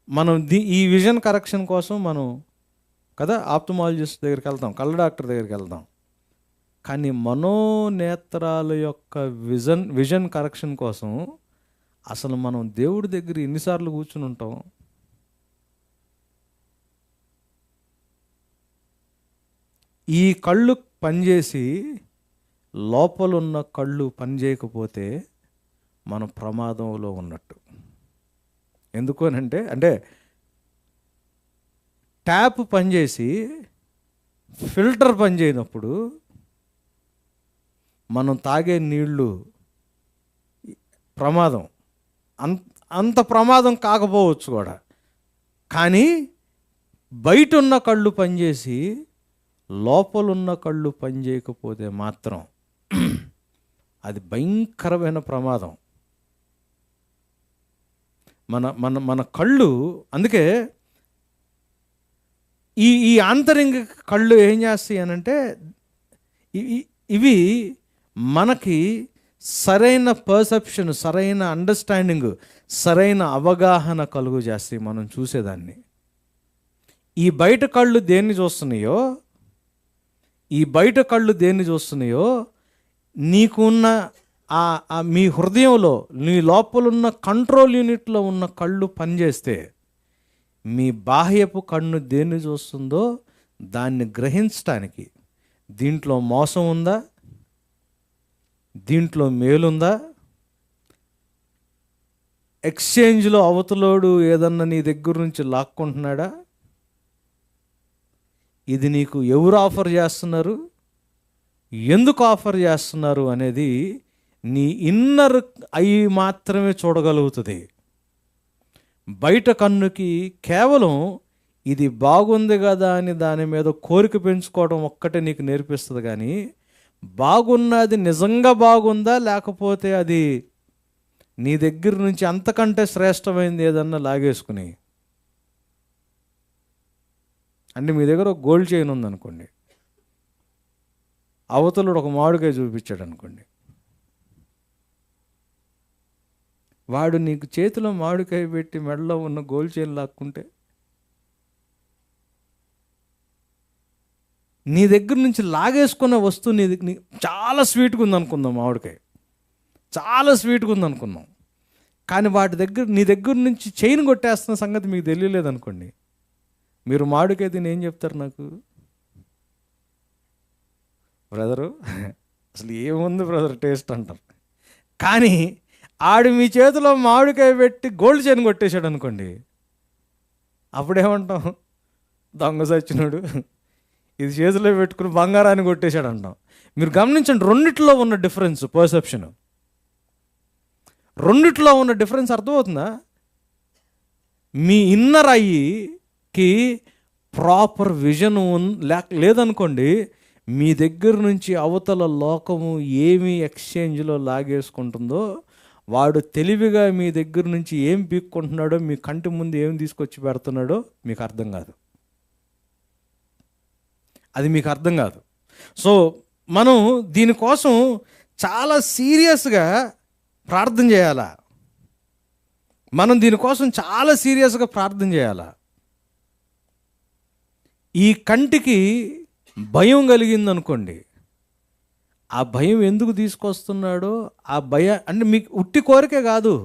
A: మనం ఈ విజన్ కరెక్షన్ కోసం మనం కదా ఆప్థమాలజిస్ట్ దగ్గరికి వెళ్తాం, కళ్ళ డాక్టర్ దగ్గరికి వెళ్తాం. కానీ మనోనేత్రాల యొక్క విజన్ కరెక్షన్ కోసం అసలు మనం దేవుడి దగ్గర ఎన్నిసార్లు కూర్చుని ఉంటాం? ఈ కళ్ళు పనిచేసి లోపలున్న కళ్ళు పనిచేయకపోతే మనం ప్రమాదంలో ఉన్నట్టు. ఎందుకు అంటే ట్యాప్ పనిచేసి ఫిల్టర్ పనిచేయనప్పుడు మనం తాగే నీళ్ళు ప్రమాదం. అంత ప్రమాదం కాకపోవచ్చు కూడా, కానీ బయట ఉన్న కళ్ళు పనిచేసి లోపలున్న కళ్ళు పనిచేయకపోతే మాత్రం అది భయంకరమైన ప్రమాదం. మన కళ్ళు, అందుకే ఈ ఆంతరింగిక కళ్ళు ఏం చేస్తాయి అనంటే, ఇవి మనకి సరైన పర్సెప్షన్, సరైన అండర్స్టాండింగ్, సరైన అవగాహన కలుగు చేస్తాయి మనం చూసేదాన్ని. ఈ బయట కళ్ళు దేన్ని చూస్తున్నాయో నీకున్న మీ హృదయంలో, నీ లోపలున్న కంట్రోల్ యూనిట్లో ఉన్న కళ్ళు పనిచేస్తే మీ బాహ్యపు కన్ను దేన్ని చూస్తుందో దాన్ని గ్రహించటానికి, దీంట్లో మోసం ఉందా, దీంట్లో మేలుందా, ఎక్స్చేంజ్లో అవతలోడు ఏదన్నా నీ దగ్గర నుంచి లాక్కుంటున్నాడా, ఇది నీకు ఎవరు ఆఫర్ చేస్తున్నారు, ఎందుకు ఆఫర్ చేస్తున్నారు అనేది నీ ఇన్నర్ ఐ మాత్రమే చూడగలుగుతుంది. బయట కన్నుకి కేవలం ఇది బాగుంది కదా అని దాని మీద కోరిక పెంచుకోవడం ఒక్కటే నీకు నేర్పిస్తుంది. కానీ బాగున్నది నిజంగా బాగుందా, లేకపోతే అది నీ దగ్గర నుంచి అంతకంటే శ్రేష్టమైంది ఏదన్నా లాగేసుకుని. అంటే మీ దగ్గర ఒక గోల్డ్ చైన్ ఉందనుకోండి, అవతలుడు ఒక మామిడికాయ చూపించాడు అనుకోండి, వాడు నీకు చేతిలో మామిడికాయ పెట్టి మెడలో ఉన్న గోల్డ్ చైన్ లాక్కుంటే నీ దగ్గర నుంచి లాగేసుకున్న వస్తువు నీ చాలా స్వీట్గా ఉందనుకుందాం, మామిడికాయ చాలా స్వీట్గా ఉందనుకుందాం, కానీ నీ దగ్గర నుంచి చైన్ కొట్టేస్తున్న సంగతి మీకు తెలియలేదనుకోండి, మీరు మామిడికాయ తిని ఏం చెప్తారు నాకు? బ్రదరు అసలు ఏముంది బ్రదర్ టేస్ట్ అంటారు. కానీ ఆడు మీ చేతిలో మామిడికాయ పెట్టి గోల్డ్ చైన్ కొట్టేశాడు అనుకోండి, అప్పుడేమంటాం? దొంగ సచ్చినాడు, ఇది చేతిలో పెట్టుకుని బంగారాన్ని కొట్టేశాడు అంటాం. మీరు గమనించండి, రెండిట్లో ఉన్న డిఫరెన్స్, పర్సెప్షన్, రెండిట్లో ఉన్న డిఫరెన్స్ అర్థమవుతుందా? మీ ఇన్నర్ ఐకి ప్రాపర్ విజన్ లేదనుకోండి, మీ దగ్గర నుంచి అవతల లోకము ఏమి ఎక్స్చేంజ్లో లాగేసుకుంటుందో, వాడు తెలివిగా మీ దగ్గర నుంచి ఏం పీక్కుంటున్నాడో, మీ కంటి ముందు ఏం తీసుకొచ్చి పెడుతున్నాడో మీకు అర్థం కాదు. అది మీకు అర్థం కాదు. సో మనం దీనికోసం చాలా సీరియస్గా ప్రార్థన చేయాలా. మనం దీనికోసం చాలా సీరియస్గా ప్రార్థన చేయాలా. ఈ కంటికి భయం కలిగిందనుకోండి, ఆ భయం ఎందుకు తీసుకొస్తున్నాడో, ఆ అంటే మీకు ఉట్టి కోరికే కాదు,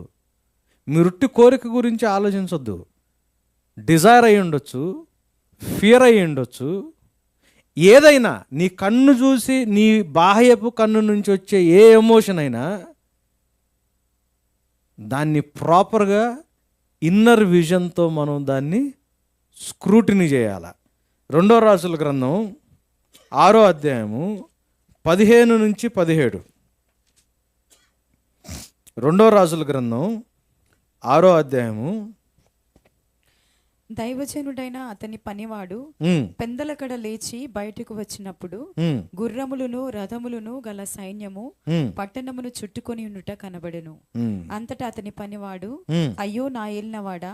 A: మీరు ఉట్టి కోరిక గురించి ఆలోచించొద్దు. డిజైర్ అయి ఉండొచ్చు, ఫియర్ అయి ఉండొచ్చు, ఏదైనా నీ కన్ను చూసి, నీ బాహ్యపు కన్ను నుంచి వచ్చే ఏ ఎమోషన్ అయినా దాన్ని ప్రాపర్గా ఇన్నర్ విజన్తో మనం దాన్ని స్క్రూటినీ చేయాలి. 2 రాజుల గ్రంథం 6వ అధ్యాయము 15 నుంచి 17. 2 రాజుల గ్రంథం 6వ అధ్యాయము.
B: దైవజనుడైన అతని పనివాడు పెందలకడ లేచి బయటకు వచ్చినప్పుడు గుర్రములను రథములను గల సైన్యము పట్టణమును చుట్టుకొని ఉండుట కనబడెను. అంతటా అతని పనివాడు, అయ్యో నా ఏలినవాడా,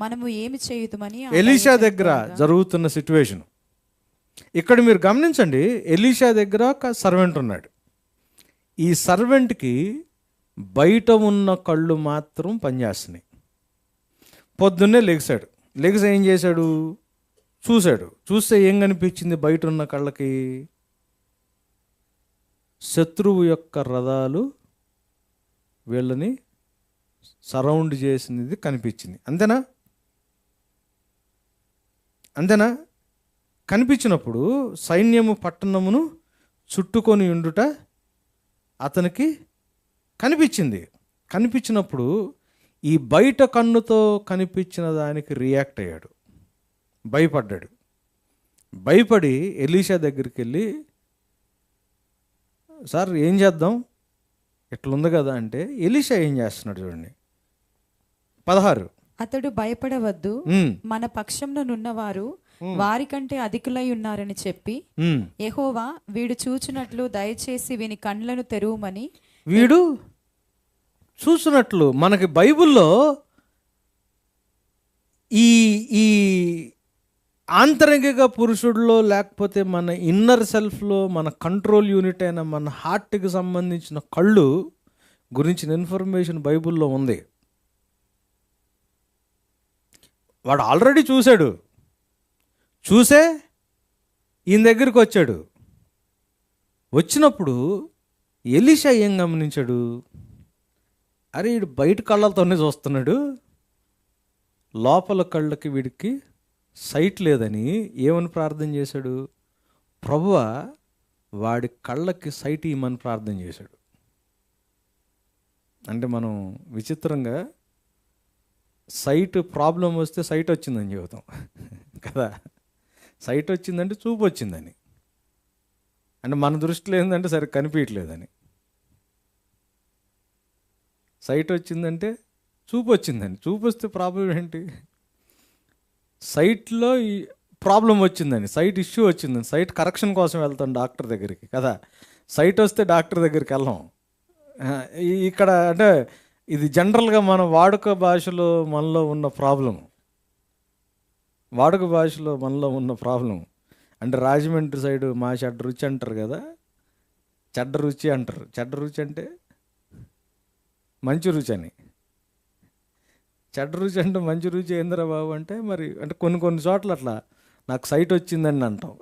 B: మనము ఏమి చేయుదుమని.
A: ఎలీషా దగ్గర జరుగుతున్న సిచ్యువేషన్ ఇక్కడ మీరు గమనించండి. ఎలీషా దగ్గర ఒక సర్వెంట్ ఉన్నాడు. ఈ సర్వెంట్కి బయట ఉన్న కళ్ళు మాత్రం పనిచేస్తున్నాయి. పొద్దున్నే లెగిసాడు. లెగిసి ఏం చేశాడు? చూస్తే ఏం కనిపించింది? బయట ఉన్న కళ్ళకి శత్రువు యొక్క రథాలు వీళ్ళని సరౌండ్ చేసినది కనిపించింది. అంతేనా? కనిపించినప్పుడు సైన్యము పట్టణమును చుట్టుకొని ఉండుట అతనికి కనిపించింది. కనిపించినప్పుడు ఈ బయట కన్నుతో కనిపించిన దానికి రియాక్ట్ అయ్యాడు, భయపడ్డాడు. భయపడి ఎలీషా దగ్గరికి వెళ్ళి, సార్ ఏం చేద్దాం, ఇట్లుంది కదా అంటే, ఎలీషా ఏం చేస్తున్నాడు చూడండి. 16.
B: అతడు భయపడవద్దు, మన పక్షంలోనున్నవారు వారికంటే అధికులై ఉన్నారని చెప్పి, యెహోవా వీడు చూచునట్లు దయచేసి వీని కండ్లను తెరువుమని.
A: వీడు చూసినట్లు మనకి బైబిల్లో ఈ ఈ ఆంతరంగిక పురుషుడిలో, లేకపోతే మన ఇన్నర్ సెల్ఫ్లో, మన కంట్రోల్ యూనిట్ అయిన మన హార్ట్కి సంబంధించిన కళ్ళు గురించిన ఇన్ఫర్మేషన్ బైబిల్లో ఉంది. వాడు ఆల్రెడీ చూసే ఈయన దగ్గరికి వచ్చాడు. వచ్చినప్పుడు ఎలీషా ఏం గమనించాడు? అరే వీడు బయట కళ్ళతోనే చూస్తున్నాడు, లోపల కళ్ళకి వీడికి సైట్ లేదని ఏమని ప్రార్థన చేశాడు? ప్రభువా వాడి కళ్ళకి సైట్ ఇవ్వమని ప్రార్థన చేశాడు. అంటే మనం విచిత్రంగా సైట్ ప్రాబ్లం వస్తే సైట్ వచ్చిందని చెబుతాం కదా. సైట్ వచ్చిందంటే చూపు వచ్చిందని, అంటే మన దృష్టిలో ఏంటంటే సరే కనిపించట్లేదని. సైట్ వచ్చిందంటే చూపు వచ్చిందని. చూపు వస్తే ప్రాబ్లం ఏంటి? సైట్లో ఈ ప్రాబ్లం వచ్చిందని, సైట్ ఇష్యూ వచ్చిందని, సైట్ కరెక్షన్ కోసం వెళ్తాం డాక్టర్ దగ్గరికి కదా. సైట్ వస్తే డాక్టర్ దగ్గరికి వెళ్ళాం. ఇక్కడ అంటే ఇది జనరల్గా మన వాడుక భాషలో మనలో ఉన్న ప్రాబ్లం. అంటే రాజమండ్రి సైడు మా చెడ్డ రుచి అంటారు కదా, చెడ్డ రుచి అంటారు. చెడ్డ రుచి అంటే మంచి రుచి అని. చెడ్డ రుచి అంటే మంచి రుచి ఏందిరా బాబు అంటే, మరి అంటే కొన్ని చోట్ల అట్లా నాకు సైట్ వచ్చిందని అంటాం.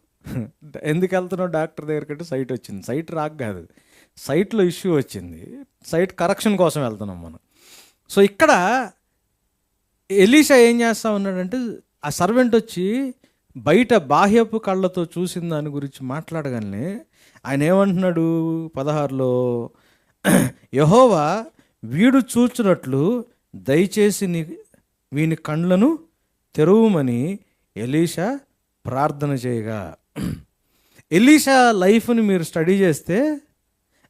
A: ఎందుకు వెళ్తున్నావు డాక్టర్ దగ్గరికి అంటే సైట్ వచ్చింది. సైట్ రాక కాదు, సైట్లో ఇష్యూ వచ్చింది, సైట్ కరెక్షన్ కోసం వెళ్తున్నాం మనం. సో ఇక్కడ ఎలీషా ఏం చేస్తా ఉన్నాడంటే, ఆ సర్వెంట్ వచ్చి బయట బాహ్యపు కళ్ళతో చూసిన దాని గురించి మాట్లాడగానే ఆయన ఏమంటున్నాడు 16లో, యెహోవా వీడు చూచునట్లు దయచేసి వీని కండ్లను తెరువుమని ఎలీషా ప్రార్థన చేయగా. ఎలీషా లైఫ్ని మీరు స్టడీ చేస్తే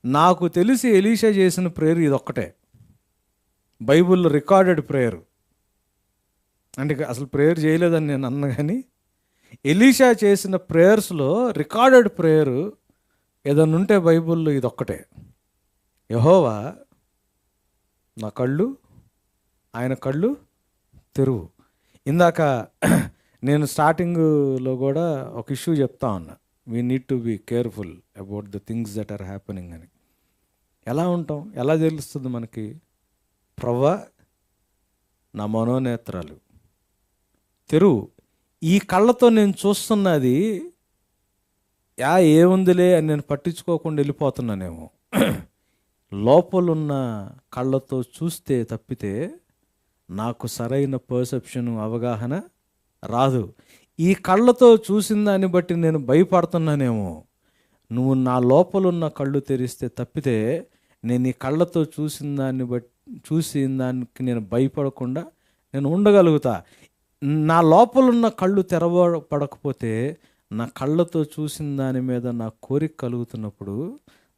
A: నాకు తెలిసి ఎలీషా చేసిన ప్రేయర్ ఇదొక్కటే, బైబిల్లో రికార్డెడ్ ప్రేయర్. అంటే అసలు ప్రేయర్ చేయలేదని నేను అన్నా, కానీ ఎలీషా చేసిన ప్రేయర్స్లో రికార్డెడ్ ప్రేయరు ఏదన్నా ఉంటే బైబిల్లో ఇది ఒక్కటే. యెహోవా నా కళ్ళు, ఆయన కళ్ళు తెరువు. ఇందాక నేను స్టార్టింగ్లో కూడా ఒక ఇష్యూ చెప్తా ఉన్నా, we need to be careful about the things that are happening అని. ఎలా ఉంటాం, ఎలా తెలుస్తుంది మనకి? ప్రవ్వా నా మనోనేత్రాలు తెరువు. ఈ కళ్ళతో నేను చూస్తున్నది ఏముందిలే అని నేను పట్టించుకోకుండా వెళ్ళిపోతున్నానేమో. లోపలున్న కళ్ళతో చూస్తే తప్పితే నాకు సరైన పర్సెప్షన్, అవగాహన రాదు. ఈ కళ్ళతో చూసిన దాన్ని బట్టి నేను భయపడుతున్నానేమో. నువ్వు నా లోపలున్న కళ్ళు తెరిస్తే తప్పితే నేను ఈ కళ్ళతో చూసిన దానికి నేను భయపడకుండా నేను ఉండగలుగుతా. నా లోపలున్న కళ్ళు తెరవబడకపోతే నా కళ్ళతో చూసిన దాని మీద నా కోరిక కలుగుతున్నప్పుడు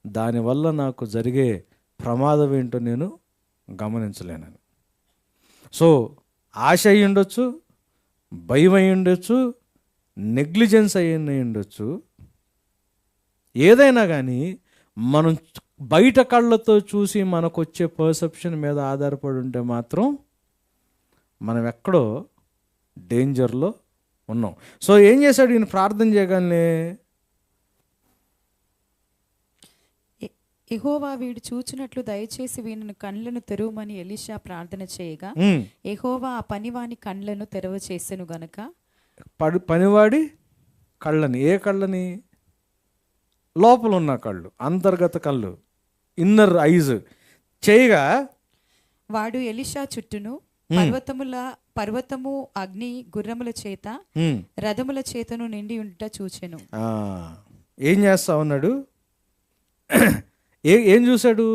A: దానివల్ల నాకు జరిగే ప్రమాదం ఏంటో నేను గమనించలేనని. సో ఆశ అయి ఉండొచ్చు, భయం అయి ఉండొచ్చు, నెగ్లిజెన్స్ అయి ఉండొచ్చు. ఏదైనా కానీ మనం బయట కళ్ళతో చూసి మనకు వచ్చే పర్సెప్షన్ మీద ఆధారపడి ఉంటే మాత్రం మనం ఎక్కడో డేంజర్లో ఉన్నాం. సో ఏం చేశాడు ఈయన? ప్రార్థన చేయగానే
B: యెహోవా వీడు చూచినట్లు దయచేసి వీని కళ్ళను తెరువమని ఎలీషా ప్రార్థన చేయగా యెహోవా ఆ పనివాని కళ్ళను తెరవ చేసెను గనక.
A: పనివాడి కళ్ళని, ఏ కళ్ళని? లోపల ఉన్న కళ్ళు, అంతర్గత కళ్ళు, ఇన్నర్ ఐజ్ చేయగా
B: వాడు ఎలీషా చుట్టూను పర్వతము అగ్ని గుర్రముల చేత రథముల చేతను నిండి ఉంట చూచెను.
A: ఏం చేస్తా ఉన్నాడు? ఏం చూశాడు?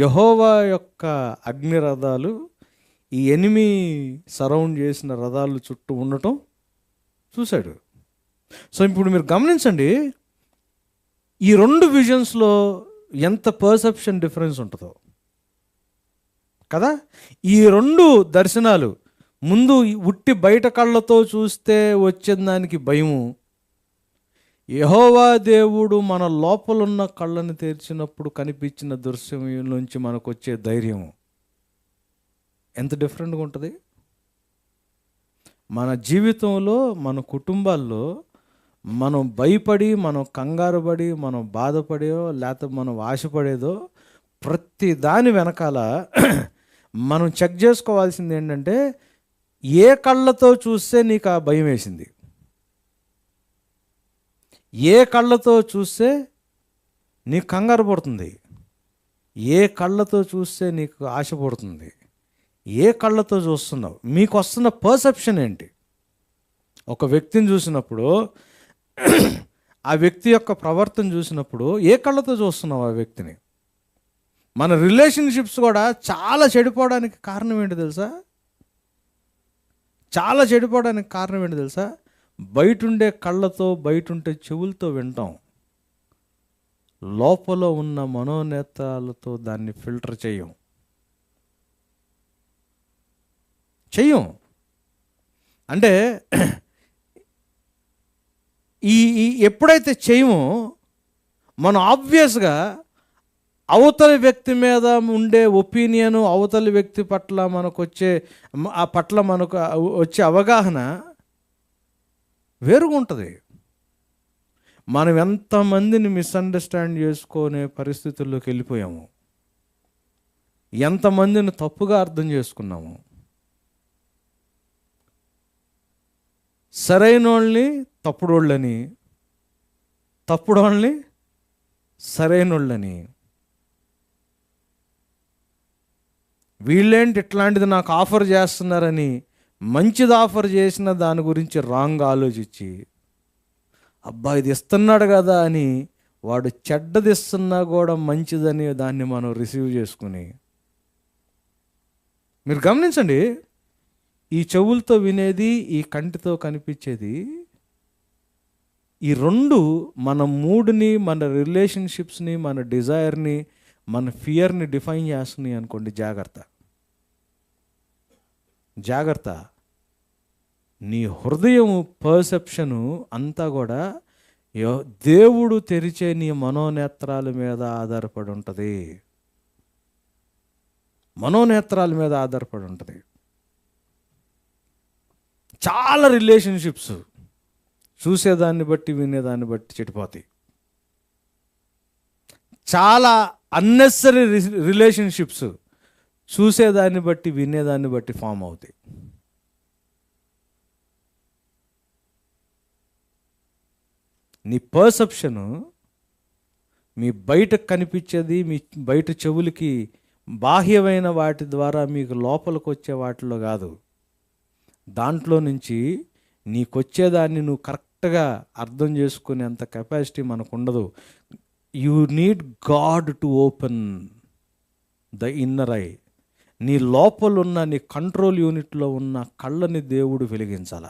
A: యెహోవా యొక్క అగ్ని రథాలు ఈ ఎనిమి సరౌండ్ చేసిన రథాలు చుట్టూ ఉండటం చూశాడు. సో ఇప్పుడు మీరు గమనించండి, ఈ రెండు విజన్స్లో ఎంత పర్సెప్షన్ డిఫరెన్స్ ఉంటుందో కదా. ఈ రెండు దర్శనాలు, ముందు ఉట్టి బయట కళ్ళతో చూస్తే వచ్చిన దానికి భయము, యెహోవా దేవుడు మన లోపలున్న కళ్ళను తెరిచినప్పుడు కనిపించిన దృశ్యం నుంచి మనకు వచ్చే ధైర్యము ఎంత డిఫరెంట్గా ఉంటుంది. మన జీవితంలో, మన కుటుంబాల్లో మనం భయపడి, మనం కంగారు పడి, మనం బాధపడేదో లేకపోతే మనం ఆశపడేదో ప్రతి దాని వెనకాల మనం చెక్ చేసుకోవాల్సింది ఏంటంటే, ఏ కళ్ళతో చూస్తే నీకు ఆ భయం వేసింది, ఏ కళ్ళతో చూస్తే నీకు కంగారు పడుతుంది, ఏ కళ్ళతో చూస్తే నీకు ఆశ పడుతుంది, ఏ కళ్ళతో చూస్తున్నావు, మీకు వస్తున్న పర్సెప్షన్ ఏంటి? ఒక వ్యక్తిని చూసినప్పుడు, ఆ వ్యక్తి యొక్క ప్రవర్తన చూసినప్పుడు ఏ కళ్ళతో చూస్తున్నావు ఆ వ్యక్తిని? మన రిలేషన్షిప్స్ కూడా చాలా చెడిపోవడానికి కారణం ఏంటి తెలుసా? చాలా చెడిపోవడానికి కారణం ఏంటి తెలుసా? బయటుండే కళ్ళతో, బయటుండే చెవులతో వింటాం, లోపల ఉన్న మనోనేత్రాలతో దాన్ని ఫిల్టర్ చెయ్యం. అంటే ఈ ఎప్పుడైతే చేయమో మనం ఆబ్వియస్గా అవతలి వ్యక్తి మీద ఉండే ఒపీనియను, అవతలి వ్యక్తి పట్ల మనకు వచ్చే మనకు వచ్చే అవగాహన వేరుగా ఉంటుంది. మనం ఎంతమందిని మిస్అండర్స్టాండ్ చేసుకునే పరిస్థితుల్లోకి వెళ్ళిపోయాము, ఎంతమందిని తప్పుగా అర్థం చేసుకున్నాము. సరైనోళ్ళని తప్పుడోళ్ళని, తప్పుడోళ్ళని సరైనోళ్ళని. వీళ్ళేంటి ఇట్లాంటిది నాకు ఆఫర్ చేస్తున్నారని మంచిది ఆఫర్ చేసిన దాని గురించి రాంగ్ ఆలోచించి, అబ్బా ఇది ఇస్తున్నాడు కదా అని వాడు చెడ్డది ఇస్తున్నా కూడా మంచిదని దాన్ని మనం రిసీవ్ చేసుకుని. మీరు గమనించండి, ఈ చెవులతో వినేది, ఈ కంటితో కనిపించేది, ఈ రెండు మన మూడ్ని, మన రిలేషన్షిప్స్ని, మన డిజైర్ని, మన ఫియర్ని డిఫైన్ చేస్తున్నాయి అనుకోండి. జాగ్రత్త. నీ హృదయము పర్సెప్షను అంతా కూడా దేవుడు తెరిచే నీ మనోనేత్రాల మీద ఆధారపడి ఉంటుంది. మనోనేత్రాల మీద ఆధారపడి ఉంటుంది. చాలా రిలేషన్షిప్స్ చూసేదాన్ని బట్టి వినేదాన్ని బట్టి చెడిపోతాయి. చాలా అన్నెసరీ రిలేషన్షిప్స్ చూసేదాన్ని బట్టి వినేదాన్ని బట్టి ఫామ్ అవుతాయి. నీ పర్సెప్షను మీ బయటకు కనిపించేది, మీ బయట చెవులకి బాహ్యమైన వాటి ద్వారా మీకు లోపలికి వచ్చే వాటిలో కాదు. దాంట్లో నుంచి నీకొచ్చేదాన్ని నువ్వు కరెక్ట్గా అర్థం చేసుకునేంత కెపాసిటీ మనకు ఉండదు. You need God to open the inner I. నీ లోపలున్న నీ కంట్రోల్ యూనిట్లో ఉన్న కళ్ళని దేవుడు వెలిగించాల.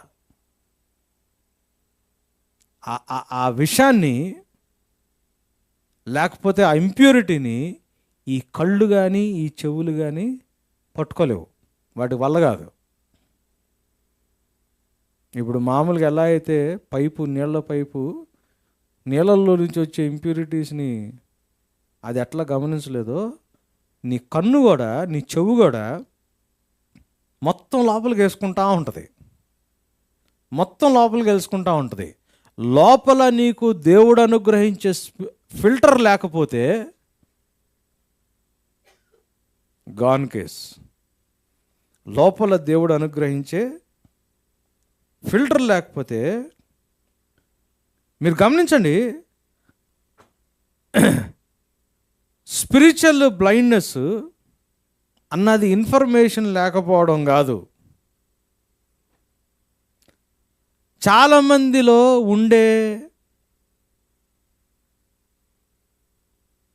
A: ఆ విషయాన్ని, లేకపోతే ఆ ఇంప్యూరిటీని ఈ కళ్ళు కానీ ఈ చెవులు కానీ పట్టుకోలేవు, వాటి వల్ల కాదు. ఇప్పుడు మామూలుగా ఎలా అయితే నీళ్ళ పైపు నీళ్ళల్లో నుంచి వచ్చే ఇంప్యూరిటీస్ని అది ఎట్లా గమనించలేదో, నీ కన్ను కూడా, నీ చెవు కూడా మొత్తం లోపలికి వేసుకుంటా ఉంటుంది. మొత్తం లోపలికి వేసుకుంటా ఉంటుంది. లోపల నీకు దేవుడు అనుగ్రహించే ఫిల్టర్ లేకపోతే గాన్ కేస్. లోపల దేవుడు అనుగ్రహించే ఫిల్టర్ లేకపోతే, మీరు గమనించండి, స్పిరిచువల్ బ్లైండ్నెస్ అన్నది ఇన్ఫర్మేషన్ లేకపోవడం కాదు. చాలామందిలో ఉండే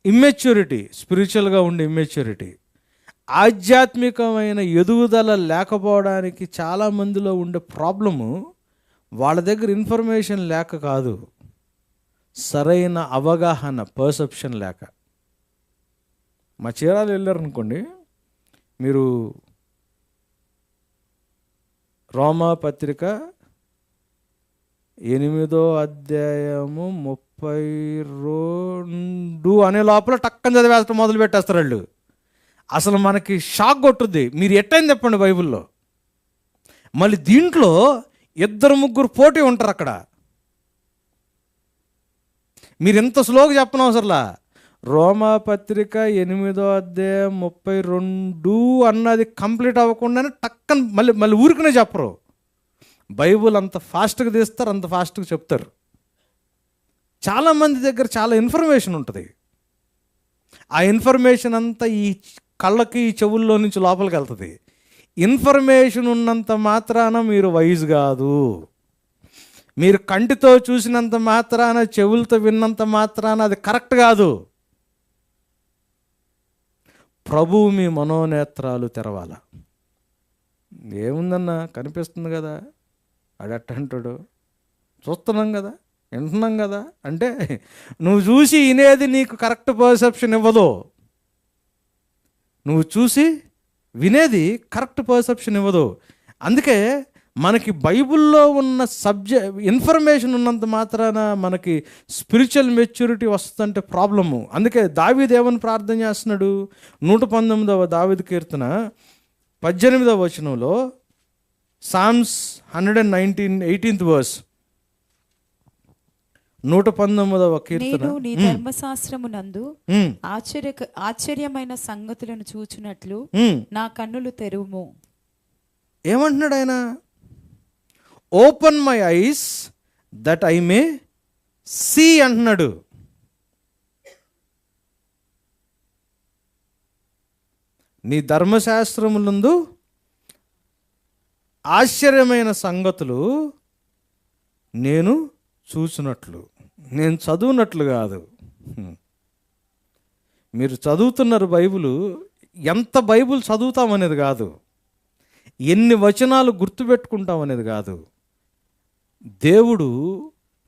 A: ఇమ్మెచ్యూరిటీ, స్పిరిచువల్గా ఉండే ఇమ్మెచ్యూరిటీ, ఆధ్యాత్మికమైన ఎదుగుదల లేకపోవడానికి చాలామందిలో ఉండే ప్రాబ్లము వాళ్ళ దగ్గర ఇన్ఫర్మేషన్ లేక కాదు, సరైన అవగాహన, పర్సెప్షన్ లేక. మా చీరాలు వెళ్ళారనుకోండి, మీరు రోమా పత్రిక 8వ అధ్యాయము 32 అనే లోపల టక్కని చదివేస్తూ మొదలు పెట్టేస్తారు వాళ్ళు. అసలు మనకి షాక్ కొట్టుద్ది. మీరు ఎట్టని చెప్పండి బైబిల్లో. మళ్ళీ దీంట్లో 2-3 పోటీ ఉంటారు అక్కడ. మీరు ఇంత స్లోగా చెప్పనవసరంలా. రోమా పత్రిక 8వ అధ్యాయం 32 అన్నది కంప్లీట్ అవ్వకుండానే టక్కన మళ్ళీ ఊరికనే చెప్పరు. బైబుల్ అంత ఫాస్ట్గా తీస్తారు, అంత ఫాస్ట్గా చెప్తారు. చాలామంది దగ్గర చాలా ఇన్ఫర్మేషన్ ఉంటుంది. ఆ ఇన్ఫర్మేషన్ అంతా ఈ కళ్ళకి, ఈ చెవుల్లో నుంచి లోపలికి వెళ్తుంది. ఇన్ఫర్మేషన్ ఉన్నంత మాత్రాన మీరు వైజ్ కాదు. మీరు కంటితో చూసినంత మాత్రాన, చెవులతో విన్నంత మాత్రాన అది కరెక్ట్ కాదు. ప్రభువు మీ మనోనేత్రాలు తెరవాల. ఏముందన్నా, కనిపిస్తుంది కదా, అడట్ట అంటాడు, చూస్తున్నాం కదా, వింటున్నాం కదా అంటే, నువ్వు చూసి వినేది నీకు కరెక్ట్ పర్సెప్షన్ ఇవ్వదు. నువ్వు చూసి వినేది కరెక్ట్ పర్సెప్షన్ ఇవ్వదు. అందుకే మనకి బైబిల్లో ఉన్న ఇన్ఫర్మేషన్ ఉన్నంత మాత్రాన మనకి స్పిరిచువల్ మెచ్యూరిటీ వస్తుందంటే ప్రాబ్లము. అందుకే దావీదు ఏమని ప్రార్థన చేస్తున్నాడు? 119వ దావీదు కీర్తన 18వ వచనంలో, సామ్స్ 118th verse, 119వ కీర్తన.
B: నేను నీ ధర్మశాస్త్రమునందు ఆశ్చర్యమైన సంగతులను చూచునట్లు నా కన్నులు తెరువుము.
A: ఏమంటున్నాడు ఆయన? Open my eyes that I may see అంటున్నాడు. నీ ధర్మశాస్త్రములందు ఆశ్చర్యమైన సంగతులు నేను చూసినట్లు. నేను చదువునట్లు కాదు. మీరు చదువుతున్నారు బైబిల్, ఎంత బైబిల్ చదువుతామనేది కాదు, ఎన్ని వచనాలు గుర్తుపెట్టుకుంటాం అనేది కాదు. దేవుడు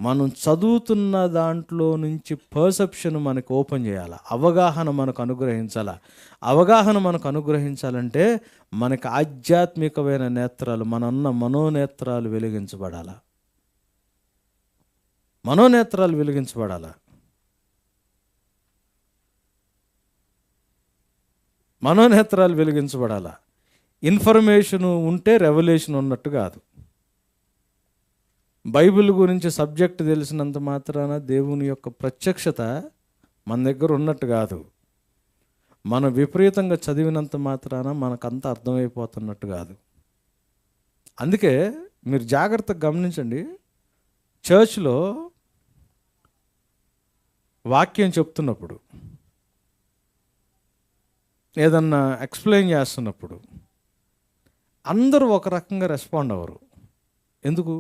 A: మనం చదువుతున్న దాంట్లో నుంచి పర్సెప్షన్ మనకు ఓపెన్ చేయాలి, అవగాహన మనకు అనుగ్రహించాలి. అవగాహన మనకు అనుగ్రహించాలంటే మనకు ఆధ్యాత్మికమైన నేత్రాలు, మనోనేత్రాలు వెలిగించబడాలి. మనోనేత్రాలు వెలిగించబడాలి. మనోనేత్రాలు వెలిగించబడాలి. ఇన్ఫర్మేషన్ ఉంటే రెవల్యూషన్ ఉన్నట్టు కాదు. బైబిల్ గురించి సబ్జెక్ట్ తెలిసినంత మాత్రాన దేవుని యొక్క ప్రత్యక్షత మన దగ్గర ఉన్నట్టు కాదు. మనం విపరీతంగా చదివినంత మాత్రాన మనకంతా అర్థమైపోతున్నట్టు కాదు. అందుకే మీరు జాగ్రత్తగా గమనించండి, చర్చ్లో వాక్యం చెప్తున్నప్పుడు, ఏదన్నా ఎక్స్ప్లెయిన్ చేస్తున్నప్పుడు అందరూ ఒక రకంగా రెస్పాండ్ అవ్వరు. ఎందుకు?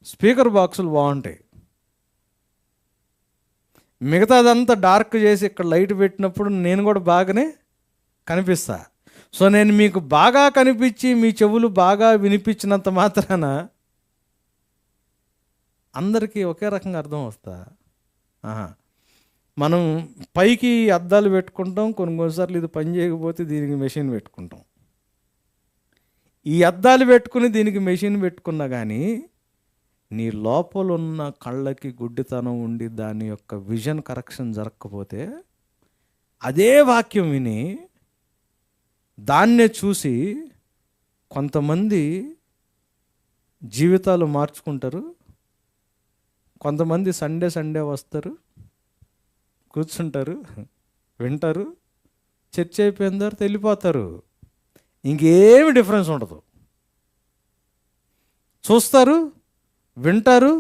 A: స్పీకర్ బాక్సులు బాగుంటాయి, మిగతాదంతా డార్క్ చేసి ఇక్కడ లైట్ పెట్టినప్పుడు నేను కూడా బాగానే కనిపిస్తా. సో నేను మీకు బాగా కనిపించి మీ చెవులు బాగా వినిపించినంత మాత్రాన అందరికీ ఒకే రకంగా అర్థం వస్తా? మనం పైకి అద్దాలు పెట్టుకుంటాం, కొన్నిసార్లు ఇది పని చేయకపోతే దీనికి మెషిన్ పెట్టుకుంటాం. ఈ అద్దాలు పెట్టుకుని దీనికి మెషిన్ పెట్టుకున్నా కానీ నీ లోపల ఉన్న కళ్ళకి గుడ్డితనం ఉండి దాని యొక్క విజన్ కరెక్షన్ జరగకపోతే అదే వాక్యం విని దాన్నే చూసి కొంతమంది జీవితాలు మార్చుకుంటారు. కొంతమంది సండే వస్తారు, కూర్చుంటారు, వింటారు, చర్చ అయిపోయిన తర్వాత వెళ్ళిపోతారు. ఇంకేమి డిఫరెన్స్ ఉండదు. చూస్తారు, వింటారు,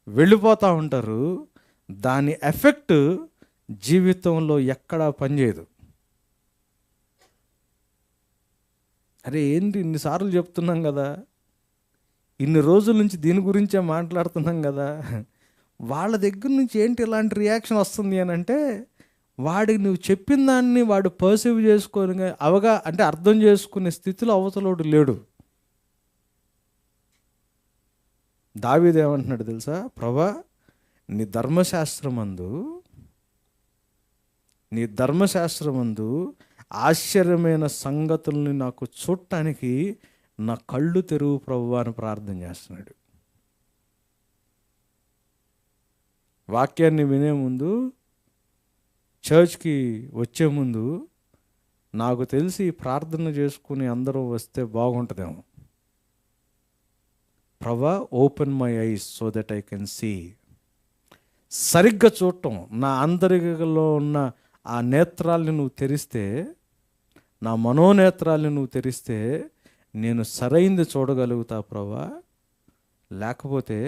A: వెళ్ళిపోతూ ఉంటారు. దాని ఎఫెక్ట్ జీవితంలో ఎక్కడా పనిచేయదు. అరే ఏంటి ఇన్నిసార్లు చెప్తున్నాం కదా, ఇన్ని రోజుల నుంచి దీని గురించే మాట్లాడుతున్నాం కదా, వాళ్ళ దగ్గర నుంచి ఏంటి ఇలాంటి రియాక్షన్ వస్తుంది అని అంటే, వాడికి నువ్వు చెప్పిన దాన్ని వాడు పర్సీవ్ చేసుకొని అంటే అర్థం చేసుకునే స్థితిలో అవతలోడు లేడు. దావీదు ఏమంటున్నాడు తెలుసా? ప్రభా, నీ ధర్మశాస్త్రమందు ఆశ్చర్యమైన సంగతుల్ని నాకు చూడటానికి నా కళ్ళు తెరువు ప్రభువా అని ప్రార్థన చేస్తున్నాడు. వాక్యాన్ని వినే ముందు, చర్చ్కి వచ్చే ముందు నాకు తెలిసి ప్రార్థన చేసుకుని అందరూ వస్తే బాగుంటుందేమో. ప్రభా, open my eyes so that I can see. సరిగ్గా చూడటం, నా అంతరికలో ఉన్న ఆ నేత్రాల్ని నువ్వు తెరిస్తే, నా మనోనేత్రాల్ని నువ్వు తెరిస్తే నేను సరైంది చూడగలుగుతా ప్రభా. లేకపోతే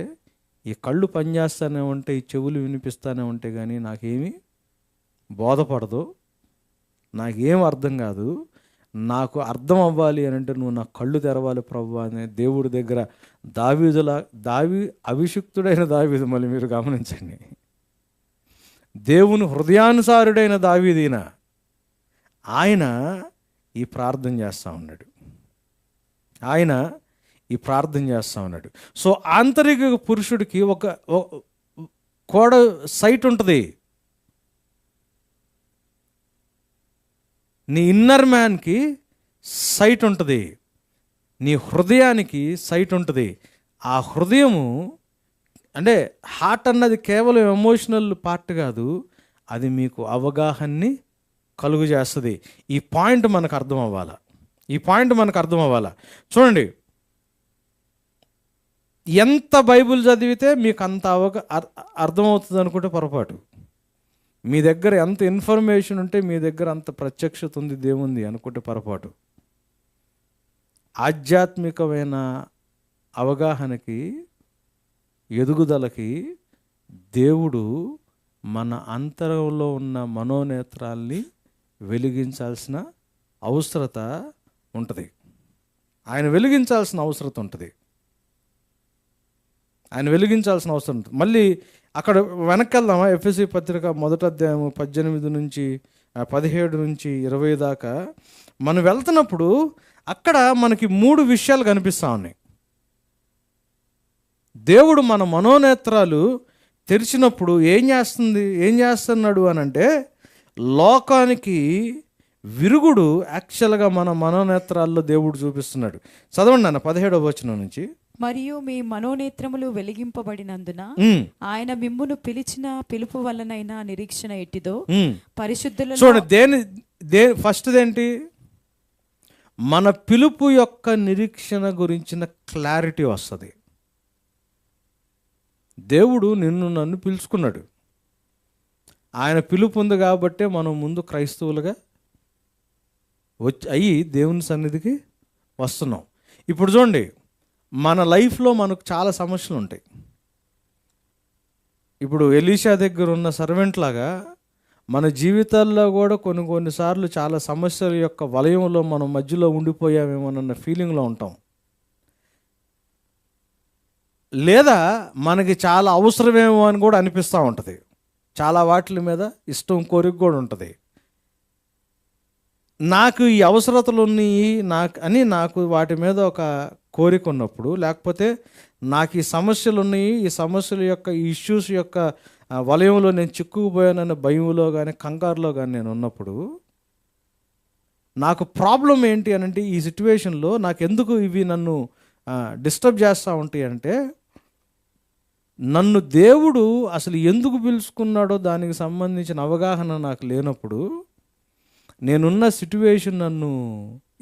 A: ఈ కళ్ళు పనిచేస్తూనే ఉంటే, ఈ చెవులు వినిపిస్తూనే ఉంటే కానీ నాకేమీ బోధపడదు, నాకేం అర్థం కాదు. నాకు అర్థం అవ్వాలి అని అంటే నువ్వు నా కళ్ళు తెరవాలి ప్రభు అనే దేవుడి దగ్గర అభిషిక్తుడైన దావీదు, మళ్ళీ మీరు గమనించండి, దేవుని హృదయానుసారుడైన దావీదీన ఆయన ఈ ప్రార్థన చేస్తూ ఉన్నాడు. సో ఆంతరిక పురుషుడికి ఒక కోడ సైట్ ఉంటుంది. నీ ఇన్నర్ మ్యాన్కి సైట్ ఉంటుంది, నీ హృదయానికి సైట్ ఉంటుంది. ఆ హృదయము అంటే హార్ట్ అన్నది కేవలం ఎమోషనల్ పార్ట్ కాదు, అది మీకు అవగాహనని కలుగు చేస్తుంది. ఈ పాయింట్ మనకు అర్థం అవ్వాలా. చూడండి, ఎంత బైబిల్ చదివితే మీకు అంత అర్థమవుతుంది అనుకుంటే పొరపాటు. మీ దగ్గర ఎంత ఇన్ఫర్మేషన్ ఉంటే మీ దగ్గర అంత ప్రత్యక్షత ఉంది దేవుంది అనుకుంటే పొరపాటు. ఆధ్యాత్మికమైన అవగాహనకి, ఎదుగుదలకి దేవుడు మన అంతరంలో ఉన్న మనోనేత్రాల్ని వెలిగించాల్సిన అవసరత ఉంటుంది. ఆయన వెలిగించాల్సిన అవసరం ఉంటుంది. మళ్ళీ అక్కడ వెనక్కి వెళ్దామా? ఎఫెసీ పత్రిక 1వ అధ్యాయం 18 నుంచి 17 నుంచి 20 దాకా మనం వెళ్తున్నప్పుడు అక్కడ మనకి 3 విషయాలు కనిపిస్తూ ఉన్నాయి. దేవుడు మన మనోనేత్రాలు తెరిచినప్పుడు ఏం చేస్తున్నాడు అని అంటే, లోకానికి విరుగుడు యాక్చువల్గా మన మనోనేత్రాల్లో దేవుడు చూపిస్తున్నాడు. చదవండి అన్న 17వ వచనం నుంచి.
B: మరియు మీ మనోనేత్రములు వెలిగింపబడినందున ఆయన మిమ్మును పిలిచిన పిలుపు వలనైనా నిరీక్షణ ఎట్టిదో పరిశుద్ధులలో.
A: చూడండి, ఫస్ట్ ఏంటి? మన పిలుపు యొక్క నిరీక్షణ గురించిన క్లారిటీ వస్తుంది. దేవుడు నిన్ను నన్ను పిలుచుకున్నాడు. ఆయన పిలుపు ఉంది కాబట్టే మనం ముందు క్రైస్తవులుగా అయ్యి దేవుని సన్నిధికి వస్తున్నాం. ఇప్పుడు చూడండి, మన లైఫ్లో మనకు చాలా సమస్యలు ఉంటాయి. ఇప్పుడు ఎలీషా దగ్గర ఉన్న సర్వెంట్ లాగా మన జీవితాల్లో కూడా కొన్నిసార్లు చాలా సమస్యల యొక్క వలయంలో మనం మధ్యలో ఉండిపోయామేమోనన్న ఫీలింగ్లో ఉంటాం. లేదా మనకి చాలా అవసరమేమో అని కూడా అనిపిస్తూ ఉంటుంది. చాలా వాటి మీద ఇష్టం కోరిక కూడా ఉంటుంది. నాకు ఈ అవసరతలు ఉన్నాయి నాకు వాటి మీద ఒక కోరిక ఉన్నప్పుడు, లేకపోతే నాకు ఈ సమస్యలు ఉన్నాయి, ఈ సమస్యల యొక్క ఈ ఇష్యూస్ యొక్క వలయంలో నేను చిక్కుకుపోయానన్న భయంలో కానీ కంగారులో కానీ నేను ఉన్నప్పుడు, నాకు ప్రాబ్లం ఏంటి అని అంటే, ఈ సిచ్యువేషన్లో నాకు ఎందుకు ఇవి నన్ను డిస్టర్బ్ చేస్తూ ఉంటాయి అంటే, నన్ను దేవుడు అసలు ఎందుకు పిలుచుకున్నాడో దానికి సంబంధించిన అవగాహన నాకు లేనప్పుడు, నేనున్న సిచ్యువేషన్ నన్ను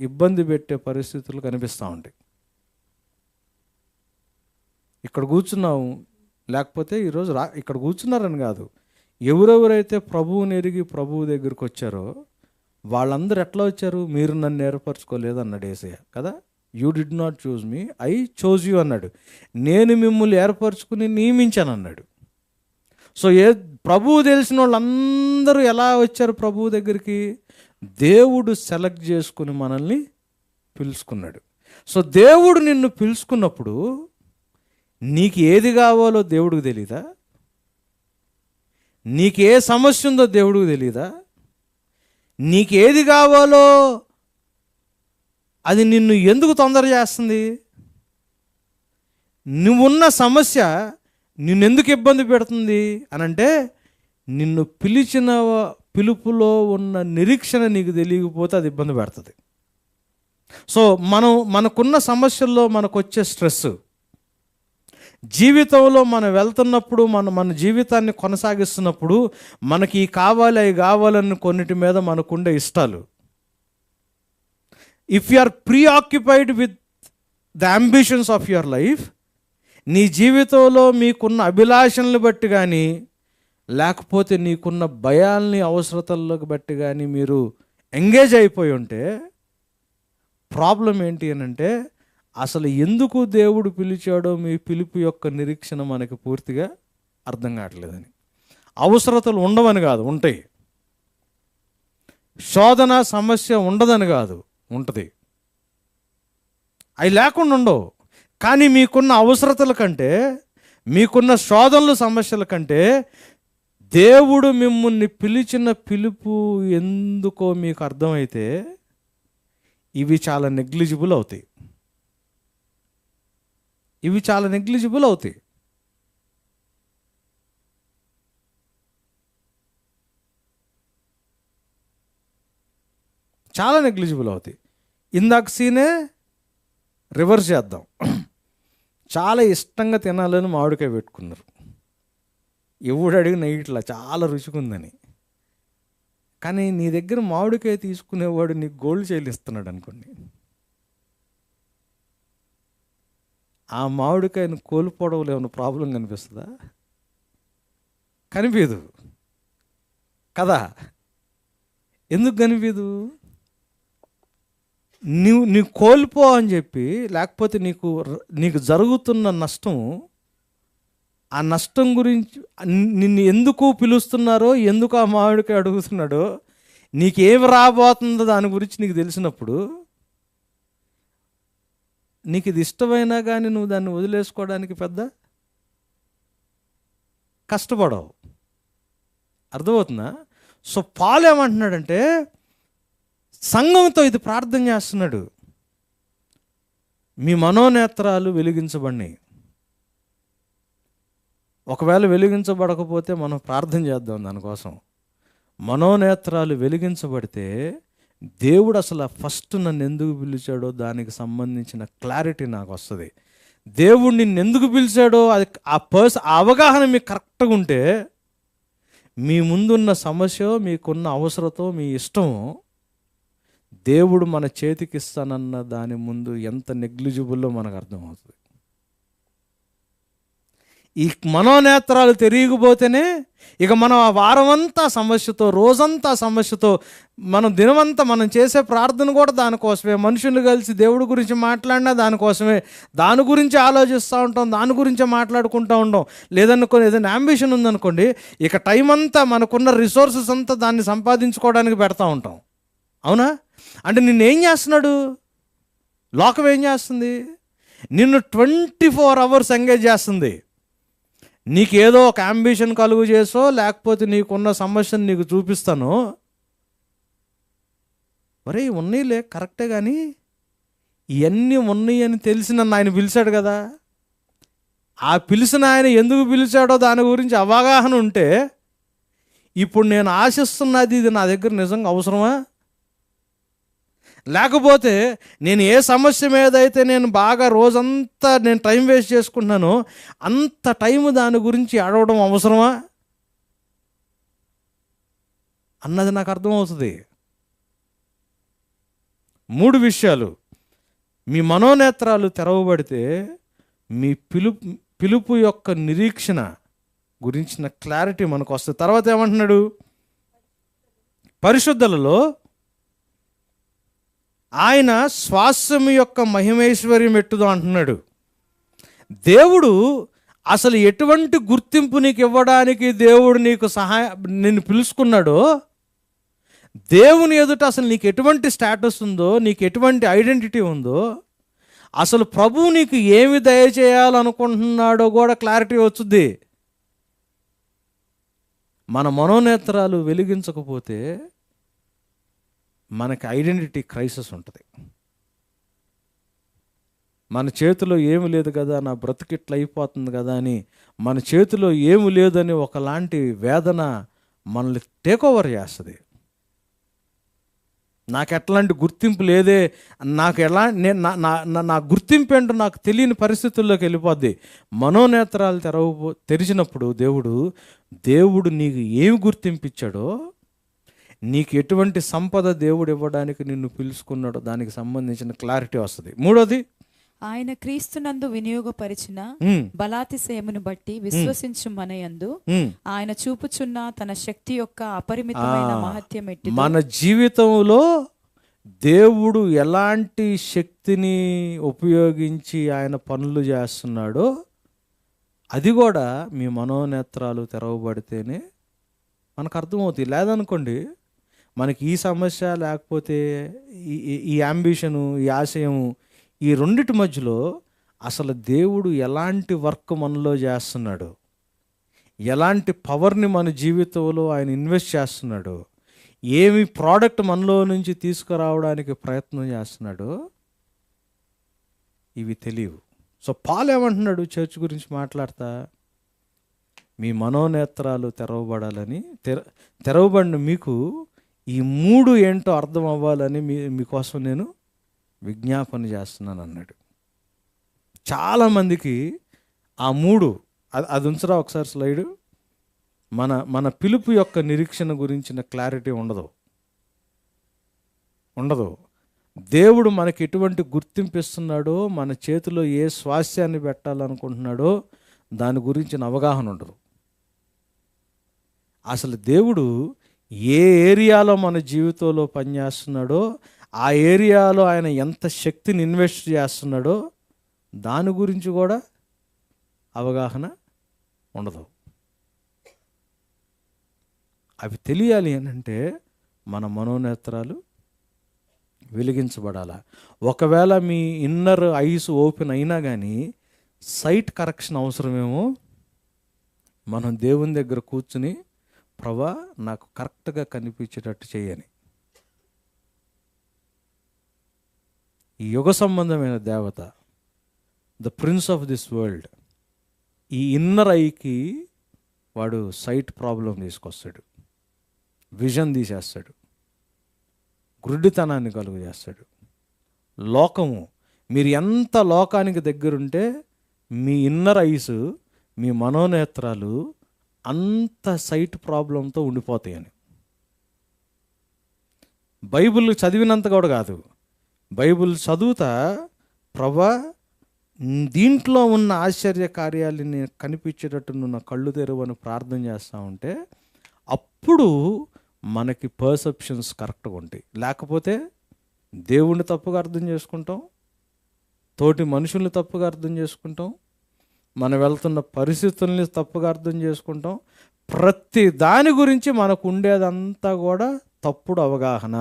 A: ఇబ్బంది పెట్టే పరిస్థితులు కనిపిస్తూ ఉంటాయి. ఇక్కడ కూర్చున్నాము, లేకపోతే ఈరోజు ఇక్కడ కూర్చున్నారని కాదు, ఎవరెవరైతే ప్రభువుని ఎరిగి ప్రభువు దగ్గరికి వచ్చారో వాళ్ళందరూ ఎట్లా వచ్చారు? మీరు నన్ను ఏర్పరచుకోలేదు అన్నాడు యేసయ్య కదా. You did not choose me, I chose you అన్నాడు. నేను మిమ్మల్ని ఏర్పరచుకుని నియమించాను అన్నాడు. సో ప్రభువు తెలిసిన వాళ్ళందరూ ఎలా వచ్చారు ప్రభువు దగ్గరికి? దేవుడు సెలెక్ట్ చేసుకుని మనల్ని పిలుచుకున్నాడు. సో దేవుడు నిన్ను పిలుచుకున్నప్పుడు నీకు ఏది కావాలో దేవుడికి తెలీదా? నీకు ఏ సమస్య ఉందో దేవుడికి తెలీదా? నీకు ఏది కావాలో అది నిన్ను ఎందుకు తొందర చేస్తుంది? నువ్వున్న సమస్య నిన్నెందుకు ఇబ్బంది పెడుతుంది అనంటే, నిన్ను పిలిచిన పిలుపులో ఉన్న నిరీక్షణ నీకు తెలియకపోతే అది ఇబ్బంది పెడుతుంది. సో మనకున్న సమస్యల్లో మనకు వచ్చే స్ట్రెస్, జీవితంలో మనం వెళ్తున్నప్పుడు మన జీవితాన్ని కొనసాగిస్తున్నప్పుడు మనకి కావాలి అవి కావాలని కొన్నిటి మీద మనకుండే ఇష్టాలు, if you are preoccupied with the ambitions of your life, నీ జీవితంలో మీకున్న అభిలాషణలు బట్టి కానీ, లేకపోతే నీకున్న భయాల్ని అవసరతల్లోకి బట్టి కానీ మీరు ఎంగేజ్ అయిపోయి ఉంటే, ప్రాబ్లం ఏంటి అని అంటే, అసలు ఎందుకు దేవుడు పిలిచాడో మీ పిలుపు యొక్క నిరీక్షణ మనకి పూర్తిగా అర్థం కావట్లేదని. అవసరతలు ఉండవని కాదు, ఉంటాయి. శోధన సమస్య ఉండదని కాదు, ఉంటుంది. అవి లేకుండా ఉండవు. కానీ మీకున్న అవసరతల కంటే, మీకున్న శోధనలు సమస్యల కంటే దేవుడు మిమ్మల్ని పిలిచిన పిలుపు ఎందుకో మీకు అర్థమైతే ఇవి చాలా నెగ్లిజిబుల్ అవుతాయి. చాలా నెగ్లిజిబుల్ అవుతాయి. ఇందాక సీనే రివర్స్ చేద్దాం. చాలా ఇష్టంగా తినాలని మామిడికాయ పెట్టుకున్నారు. ఎవడు అడిగిన ఇట్లా చాలా రుచికుందని. కానీ నీ దగ్గర మామిడికాయ తీసుకునేవాడు నీకు గోల్డ్ చైన్ ఇస్తున్నాడు అనుకోండి, ఆ మామిడికాయను కోల్పోవడంలో ఏమైనా ప్రాబ్లం కనిపిస్తుందా? కనిపించదు కదా. ఎందుకు కనిపించదు? నీవు కోల్పో అని చెప్పి, లేకపోతే నీకు జరుగుతున్న నష్టం, ఆ నష్టం గురించి నిన్ను ఎందుకు పిలుస్తున్నారో, ఎందుకు ఆ మామిడికాయ అడుగుతున్నాడో, నీకేమి రాబోతుందో దాని గురించి నీకు తెలిసినప్పుడు, నీకు ఇది ఇష్టమైనా కానీ నువ్వు దాన్ని వదిలేసుకోవడానికి పెద్ద కష్టపడవు. అర్థమవుతుందా? సో పాలు ఏమంటున్నాడంటే, సంఘంతో ఇది ప్రార్థన చేస్తున్నాడు. మీ మనోనేత్రాలు వెలిగించబడినాయి. ఒకవేళ వెలిగించబడకపోతే మనం ప్రార్థన చేద్దాం దానికోసం. మనోనేత్రాలు వెలిగించబడితే దేవుడు అసలు ఫస్ట్ నన్ను ఎందుకు పిలిచాడో దానికి సంబంధించిన క్లారిటీ నాకు వస్తుంది. దేవుడు నిన్ను ఎందుకు పిలిచాడో అది ఆ అవగాహన మీకు కరెక్ట్గా ఉంటే మీ ముందున్న సమస్య, మీకున్న అవసరతో, మీ ఇష్టము దేవుడు మన చేతికి ఇస్తానన్న దాని ముందు ఎంత నెగ్లిజిబుల్లో మనకు అర్థమవుతుంది. ఈ మనోనేత్రాలు తిరిగిపోతేనే ఇక మనం ఆ వారమంతా సమస్యతో, రోజంతా సమస్యతో, మనం దినమంతా మనం చేసే ప్రార్థన కూడా దానికోసమే, మనుషులు కలిసి దేవుడి గురించి మాట్లాడినా దానికోసమే, దాని గురించి ఆలోచిస్తూ ఉంటాం, దాని గురించే మాట్లాడుకుంటూ ఉంటాం. లేదనుకోని ఏదైనా అంబిషన్ ఉందనుకోండి, ఇక టైం అంతా మనకున్న రిసోర్సెస్ అంతా దాన్ని సంపాదించుకోవడానికి పెడతా ఉంటాం. అవునా? అంటే నిన్నేం చేస్తున్నాడు లోకం? ఏం చేస్తుంది? నిన్ను 24 hours ఎంగేజ్ చేస్తుంది. నీకేదో ఒక అంబిషన్ కలుగు చేసో, లేకపోతే నీకున్న సమస్యను నీకు చూపిస్తాను, మరే ఉన్నాయిలే కరెక్టే, కానీ ఇవన్నీ ఉన్నాయి అని తెలిసి నన్ను ఆయన పిలిచాడు కదా. ఆ పిలిచిన ఆయన ఎందుకు పిలిచాడో దాని గురించి అవగాహన ఉంటే, ఇప్పుడు నేను ఆశిస్తున్నది ఇది నా దగ్గర నిజంగా అవసరమా? లేకపోతే నేను ఏ సమస్య మీద అయితే నేను బాగా రోజంతా నేను టైం వేస్ట్ చేసుకుంటున్నానో అంత టైం దాని గురించి అడవడం అవసరమా అన్నది నాకు అర్థమవుతుంది. 3 విషయాలు. మీ మనోనేత్రాలు తెరవబడితే మీ పిలుపు యొక్క నిరీక్షణ గురించిన క్లారిటీ మనకు వస్తుంది. తర్వాత ఏమంటున్నాడు? పరిశుద్ధులలో ఆయన శ్వాసము యొక్క మహిమైశ్వర్యం ఎట్టుదో అంటున్నాడు. దేవుడు అసలు ఎటువంటి గుర్తింపు నీకు ఇవ్వడానికి దేవుడు నీకు నిన్ను పిలుచుకున్నాడో, దేవుని ఎదుట అసలు నీకు ఎటువంటి స్టేటస్ ఉందో, నీకు ఎటువంటి ఐడెంటిటీ ఉందో, అసలు ప్రభువు నీకు ఏమి దయచేయాలనుకుంటున్నాడో కూడా క్లారిటీ వచ్చుద్ది. మన మనోనేత్రాలు వెలిగించకపోతే మనకి ఐడెంటిటీ క్రైసిస్ ఉంటుంది. మన చేతిలో ఏమి లేదు కదా, నా బ్రతికిట్లా అయిపోతుంది కదా అని, మన చేతిలో ఏమి లేదని ఒకలాంటి వేదన మనల్ని టేక్ ఓవర్ చేస్తుంది. నాకు ఎట్లాంటి గుర్తింపు లేదే, నాకు నా గుర్తింపు ఏంటో నాకు తెలియని పరిస్థితుల్లోకి వెళ్ళిపోద్ది. మనోనేత్రాలు తెరిచినప్పుడు దేవుడు నీకు ఏమి గుర్తింపు ఇచ్చాడో, నీకు ఎటువంటి సంపద దేవుడు ఇవ్వడానికి నిన్ను పిలుచుకున్నాడో దానికి సంబంధించిన క్లారిటీ వస్తుంది. 3వది,
B: ఆయన క్రీస్తునందు వినియోగపరిచిన బలాతిశయమును బట్టి విశ్వసించు మనయందు ఆయన చూపుచున్న తన శక్తి యొక్క అపరిమితమైన మహత్యం ఎట్టి. మన
A: జీవితంలో దేవుడు ఎలాంటి శక్తిని ఉపయోగించి ఆయన పనులు చేస్తున్నాడో అది కూడా మీ మనోనేత్రాలు తెరవబడితేనే మనకు అర్థమవుతుంది. లేదనుకోండి, మనకి ఈ సమస్య లేకపోతే ఈ అంబిషను, ఈ ఆశయము, ఈ రెండిటి మధ్యలో అసలు దేవుడు ఎలాంటి వర్క్ మనలో చేస్తున్నాడు, ఎలాంటి పవర్ని మన జీవితంలో ఆయన ఇన్వెస్ట్ చేస్తున్నాడు, ఏమి ప్రోడక్ట్ మనలో నుంచి తీసుకురావడానికి ప్రయత్నం చేస్తున్నాడో ఇవి తెలియవు. సో పాల్ ఏమంటున్నాడు చర్చ్ గురించి మాట్లాడతా? మీ మనోనేత్రాలు తెరవబడాలని, తెరవబడిన మీకు ఈ 3 ఏంటో అర్థం అవ్వాలని మీకోసం నేను విజ్ఞాపన చేస్తున్నాను అన్నాడు. చాలామందికి ఆ 3 అది ఉంచరా ఒకసారి స్లైడ్. మన పిలుపు యొక్క నిరీక్షణ గురించిన క్లారిటీ ఉండదు. దేవుడు మనకి ఎటువంటి గుర్తింపు ఇస్తున్నాడో, మన చేతిలో ఏ స్వాస్థ్యాన్ని పెట్టాలనుకుంటున్నాడో దాని గురించిన అవగాహన ఉండదు. అసలు దేవుడు ఏ ఏరియాలో మన జీవితంలో పనిచేస్తున్నాడో, ఆ ఏరియాలో ఆయన ఎంత శక్తిని ఇన్వెస్ట్ చేస్తున్నాడో దాని గురించి కూడా అవగాహన ఉండదు. అవి తెలియాలి అని అంటే మన మనోనేత్రాలు వెలిగించబడాల. ఒకవేళ మీ ఇన్నర్ ఐస్ ఓపెన్ అయినా కానీ సైట్ కరెక్షన్ అవసరమేమో. మనం దేవుని దగ్గర కూర్చుని, ప్రభా నాకు కరెక్ట్గా కనిపించేటట్టు చేయని. ఈ యుగ సంబంధమైన దేవత, the prince of this world, ఈ ఇన్నర్ ఐకి వాడు సైట్ ప్రాబ్లం తీసుకొస్తాడు, విజన్ తీసేస్తాడు, గుడ్డితనాన్ని కలుగు చేస్తాడు. లోకము, మీరు ఎంత లోకానికి దగ్గరుంటే మీ ఇన్నర్ ఐస్, మీ మనోనేత్రాలు అంత సైట్ ప్రాబ్లంతో ఉండిపోతాయని. బైబిల్ చదివినంత కూడా కాదు, బైబిల్ చదువుతా ప్రభా దీంట్లో ఉన్న ఆశ్చర్య కార్యాలని కనిపించేటట్టు నువ్వు నా కళ్ళు తెరవని ప్రార్థన చేస్తూ ఉంటే అప్పుడు మనకి పర్సెప్షన్స్ కరెక్ట్గా ఉంటాయి. లేకపోతే దేవుణ్ణి తప్పుగా అర్థం చేసుకుంటాం, తోటి మనుషుల్ని తప్పుగా అర్థం చేసుకుంటాం, మనం వెళ్తున్న పరిస్థితుల్ని తప్పుగా అర్థం చేసుకుంటాం. ప్రతి దాని గురించి మనకు ఉండేదంతా కూడా తప్పుడు అవగాహన,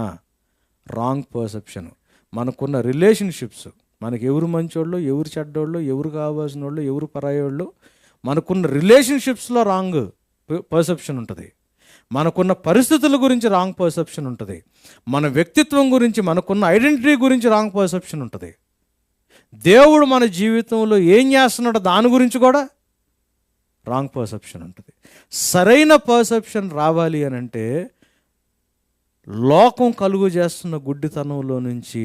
A: రాంగ్ పర్సెప్షన్. మనకున్న రిలేషన్షిప్స్, మనకి ఎవరు మంచోళ్ళు, ఎవరు చెడ్డోళ్ళు, ఎవరు కావాల్సిన వాళ్ళు, ఎవరు పరాయోళ్ళు, మనకున్న రిలేషన్షిప్స్లో రాంగ్ పర్సెప్షన్ ఉంటుంది. మనకున్న పరిస్థితుల గురించి రాంగ్ పర్సెప్షన్ ఉంటుంది. మన వ్యక్తిత్వం గురించి, మనకున్న ఐడెంటిటీ గురించి రాంగ్ పర్సెప్షన్ ఉంటుంది. దేవుడు మన జీవితంలో ఏం చేస్తున్నాడో దాని గురించి కూడా రాంగ్ పర్సెప్షన్ ఉంటుంది. సరైన పర్సెప్షన్ రావాలి అని అంటే లోకం కలుగు చేస్తున్న గుడ్డితనంలో నుంచి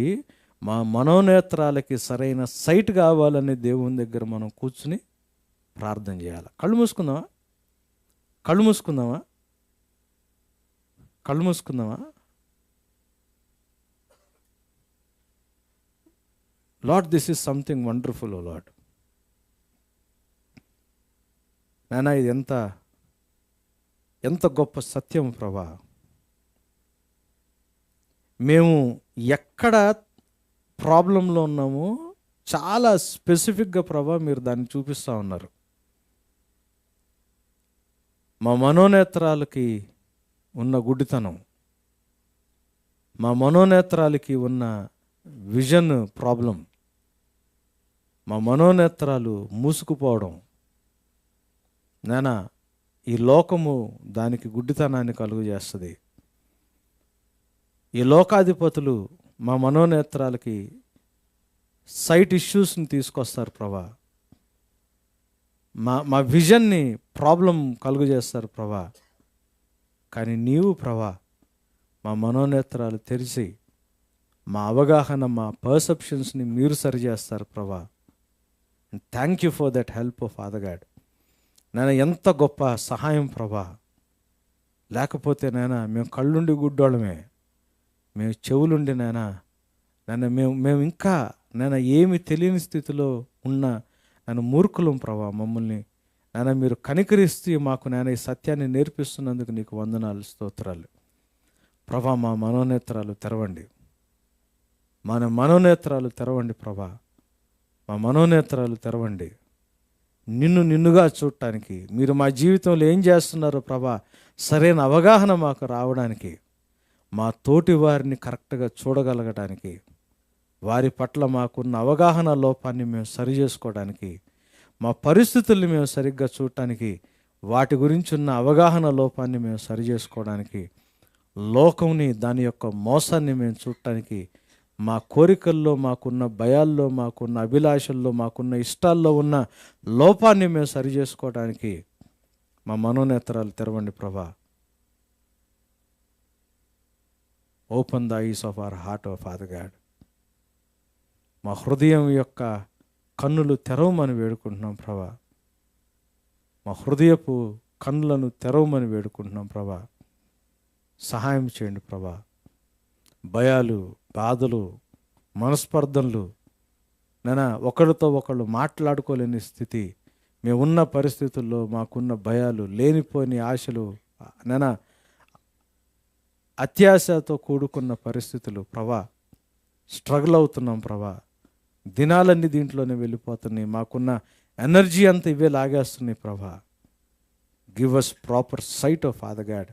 A: మా మనోనేత్రాలకి సరైన సైట్ కావాలని దేవుని దగ్గర మనం కూర్చుని ప్రార్థన చేయాలి. కళ్ళు మూసుకుందామా? కళ్ళు మూసుకుందామా? కళ్ళు మూసుకుందామా? Lord, this is something wonderful. Oh Lord, నాయనా ఇది ఎంత గొప్ప సత్యం ప్రభా. మేము ఎక్కడ ప్రాబ్లంలో ఉన్నామో చాలా స్పెసిఫిక్గా ప్రభా మీరు దాన్ని చూపిస్తూ ఉన్నారు. మా మనోనేత్రాలకి ఉన్న గుడ్డితనం, మా మనోనేత్రాలకి ఉన్న విజన్ ప్రాబ్లం, మా మనోనేత్రాలు మూసుకుపోవడం, నానా ఈ లోకము దానికి గుడ్డితనాన్ని కలుగు చేస్తుంది. ఈ లోకాధిపతులు మా మనోనేత్రాలకి సైట్ ఇష్యూస్ని తీసుకొస్తారు ప్రభా. మా విజన్ని ప్రాబ్లం కలుగు చేస్తారు ప్రభా. కానీ నీవు ప్రభా మా మనోనేత్రాలు తెరిచి మా అవగాహన, మా పర్సెప్షన్స్ని మీరు సరిచేస్తారు ప్రభా. Thank you for that help of father God. నేను ఎంత గొప్ప సహాయం ప్రభా. లేకపోతే నాయనా మేము కళ్ళుండి గుడ్డోళ్ళమే, మేము చెవులుండి నాయనా మేము ఇంకా ఏమి తెలియని స్థితిలో ఉన్న మూర్ఖులం ప్రభా. మమ్మల్ని మీరు కనికరిస్తూ మాకు ఈ సత్యాన్ని నేర్పిస్తున్నందుకు నీకు వందనాలు, స్తోత్రాలు ప్రభా. మా మనోనేత్రాలు తెరవండి, మన మనోనేత్రాలు తెరవండి ప్రభా. మా మనోనేత్రాలు తెరవండి. నిన్నుగా చూడటానికి, మీరు మా జీవితంలో ఏం చేస్తున్నారో ప్రభా సరైన అవగాహన మాకు రావడానికి, మా తోటి వారిని కరెక్ట్గా చూడగలగడానికి, వారి పట్ల మాకున్న అవగాహన లోపాన్ని మేము సరి చేసుకోవడానికి, మా పరిస్థితుల్ని మేము సరిగ్గా చూడటానికి, వాటి గురించి ఉన్న అవగాహన లోపాన్ని మేము సరి చేసుకోవడానికి, లోకంని దాని యొక్క మోసాన్ని మేము చూడటానికి, మా కోరికల్లో, మాకున్న భయాల్లో, మాకున్న అభిలాషల్లో, మాకున్న ఇష్టాల్లో ఉన్న లోపాన్ని మేము సరి చేసుకోవడానికి మా మనోనేత్రాలు తెరవండి ప్రభా. Open the eyes of our heart of father God. మా హృదయం యొక్క కన్నులు తెరవమని వేడుకుంటున్నాం ప్రభా. మా హృదయపు కన్నులను తెరవమని వేడుకుంటున్నాం ప్రభా. సహాయం చేయండి ప్రభా. భయాలు, బాధలు, మనస్పర్ధలు, ఒకరితో ఒకళ్ళు మాట్లాడుకోలేని స్థితి, మేమున్న పరిస్థితుల్లో మాకున్న భయాలు, లేనిపోని ఆశలు, అత్యాశతో కూడుకున్న పరిస్థితులు ప్రభా. స్ట్రగుల్ అవుతున్నాం ప్రభా. దినాలన్నీ దీంట్లోనే వెళ్ళిపోతున్నాయి. మాకున్న ఎనర్జీ అంతా ఇవే లాగేస్తున్నాయి ప్రభా. Give us proper sight of father God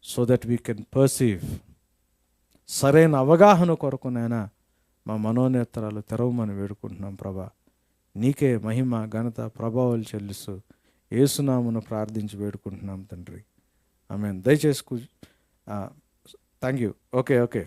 A: so that we can perceive. సరైన అవగాహన కొరకు నాయనా మా మనోనేత్రాలు తెరవమని వేడుకుంటున్నాం ప్రభా. నీకే మహిమ, ఘనత, ప్రభావాలు చెల్లిస్తూ యేసునామమున ప్రార్థించి వేడుకుంటున్నాం తండ్రి. ఆమేన్. దయచేసి థ్యాంక్ యూ. ఓకే.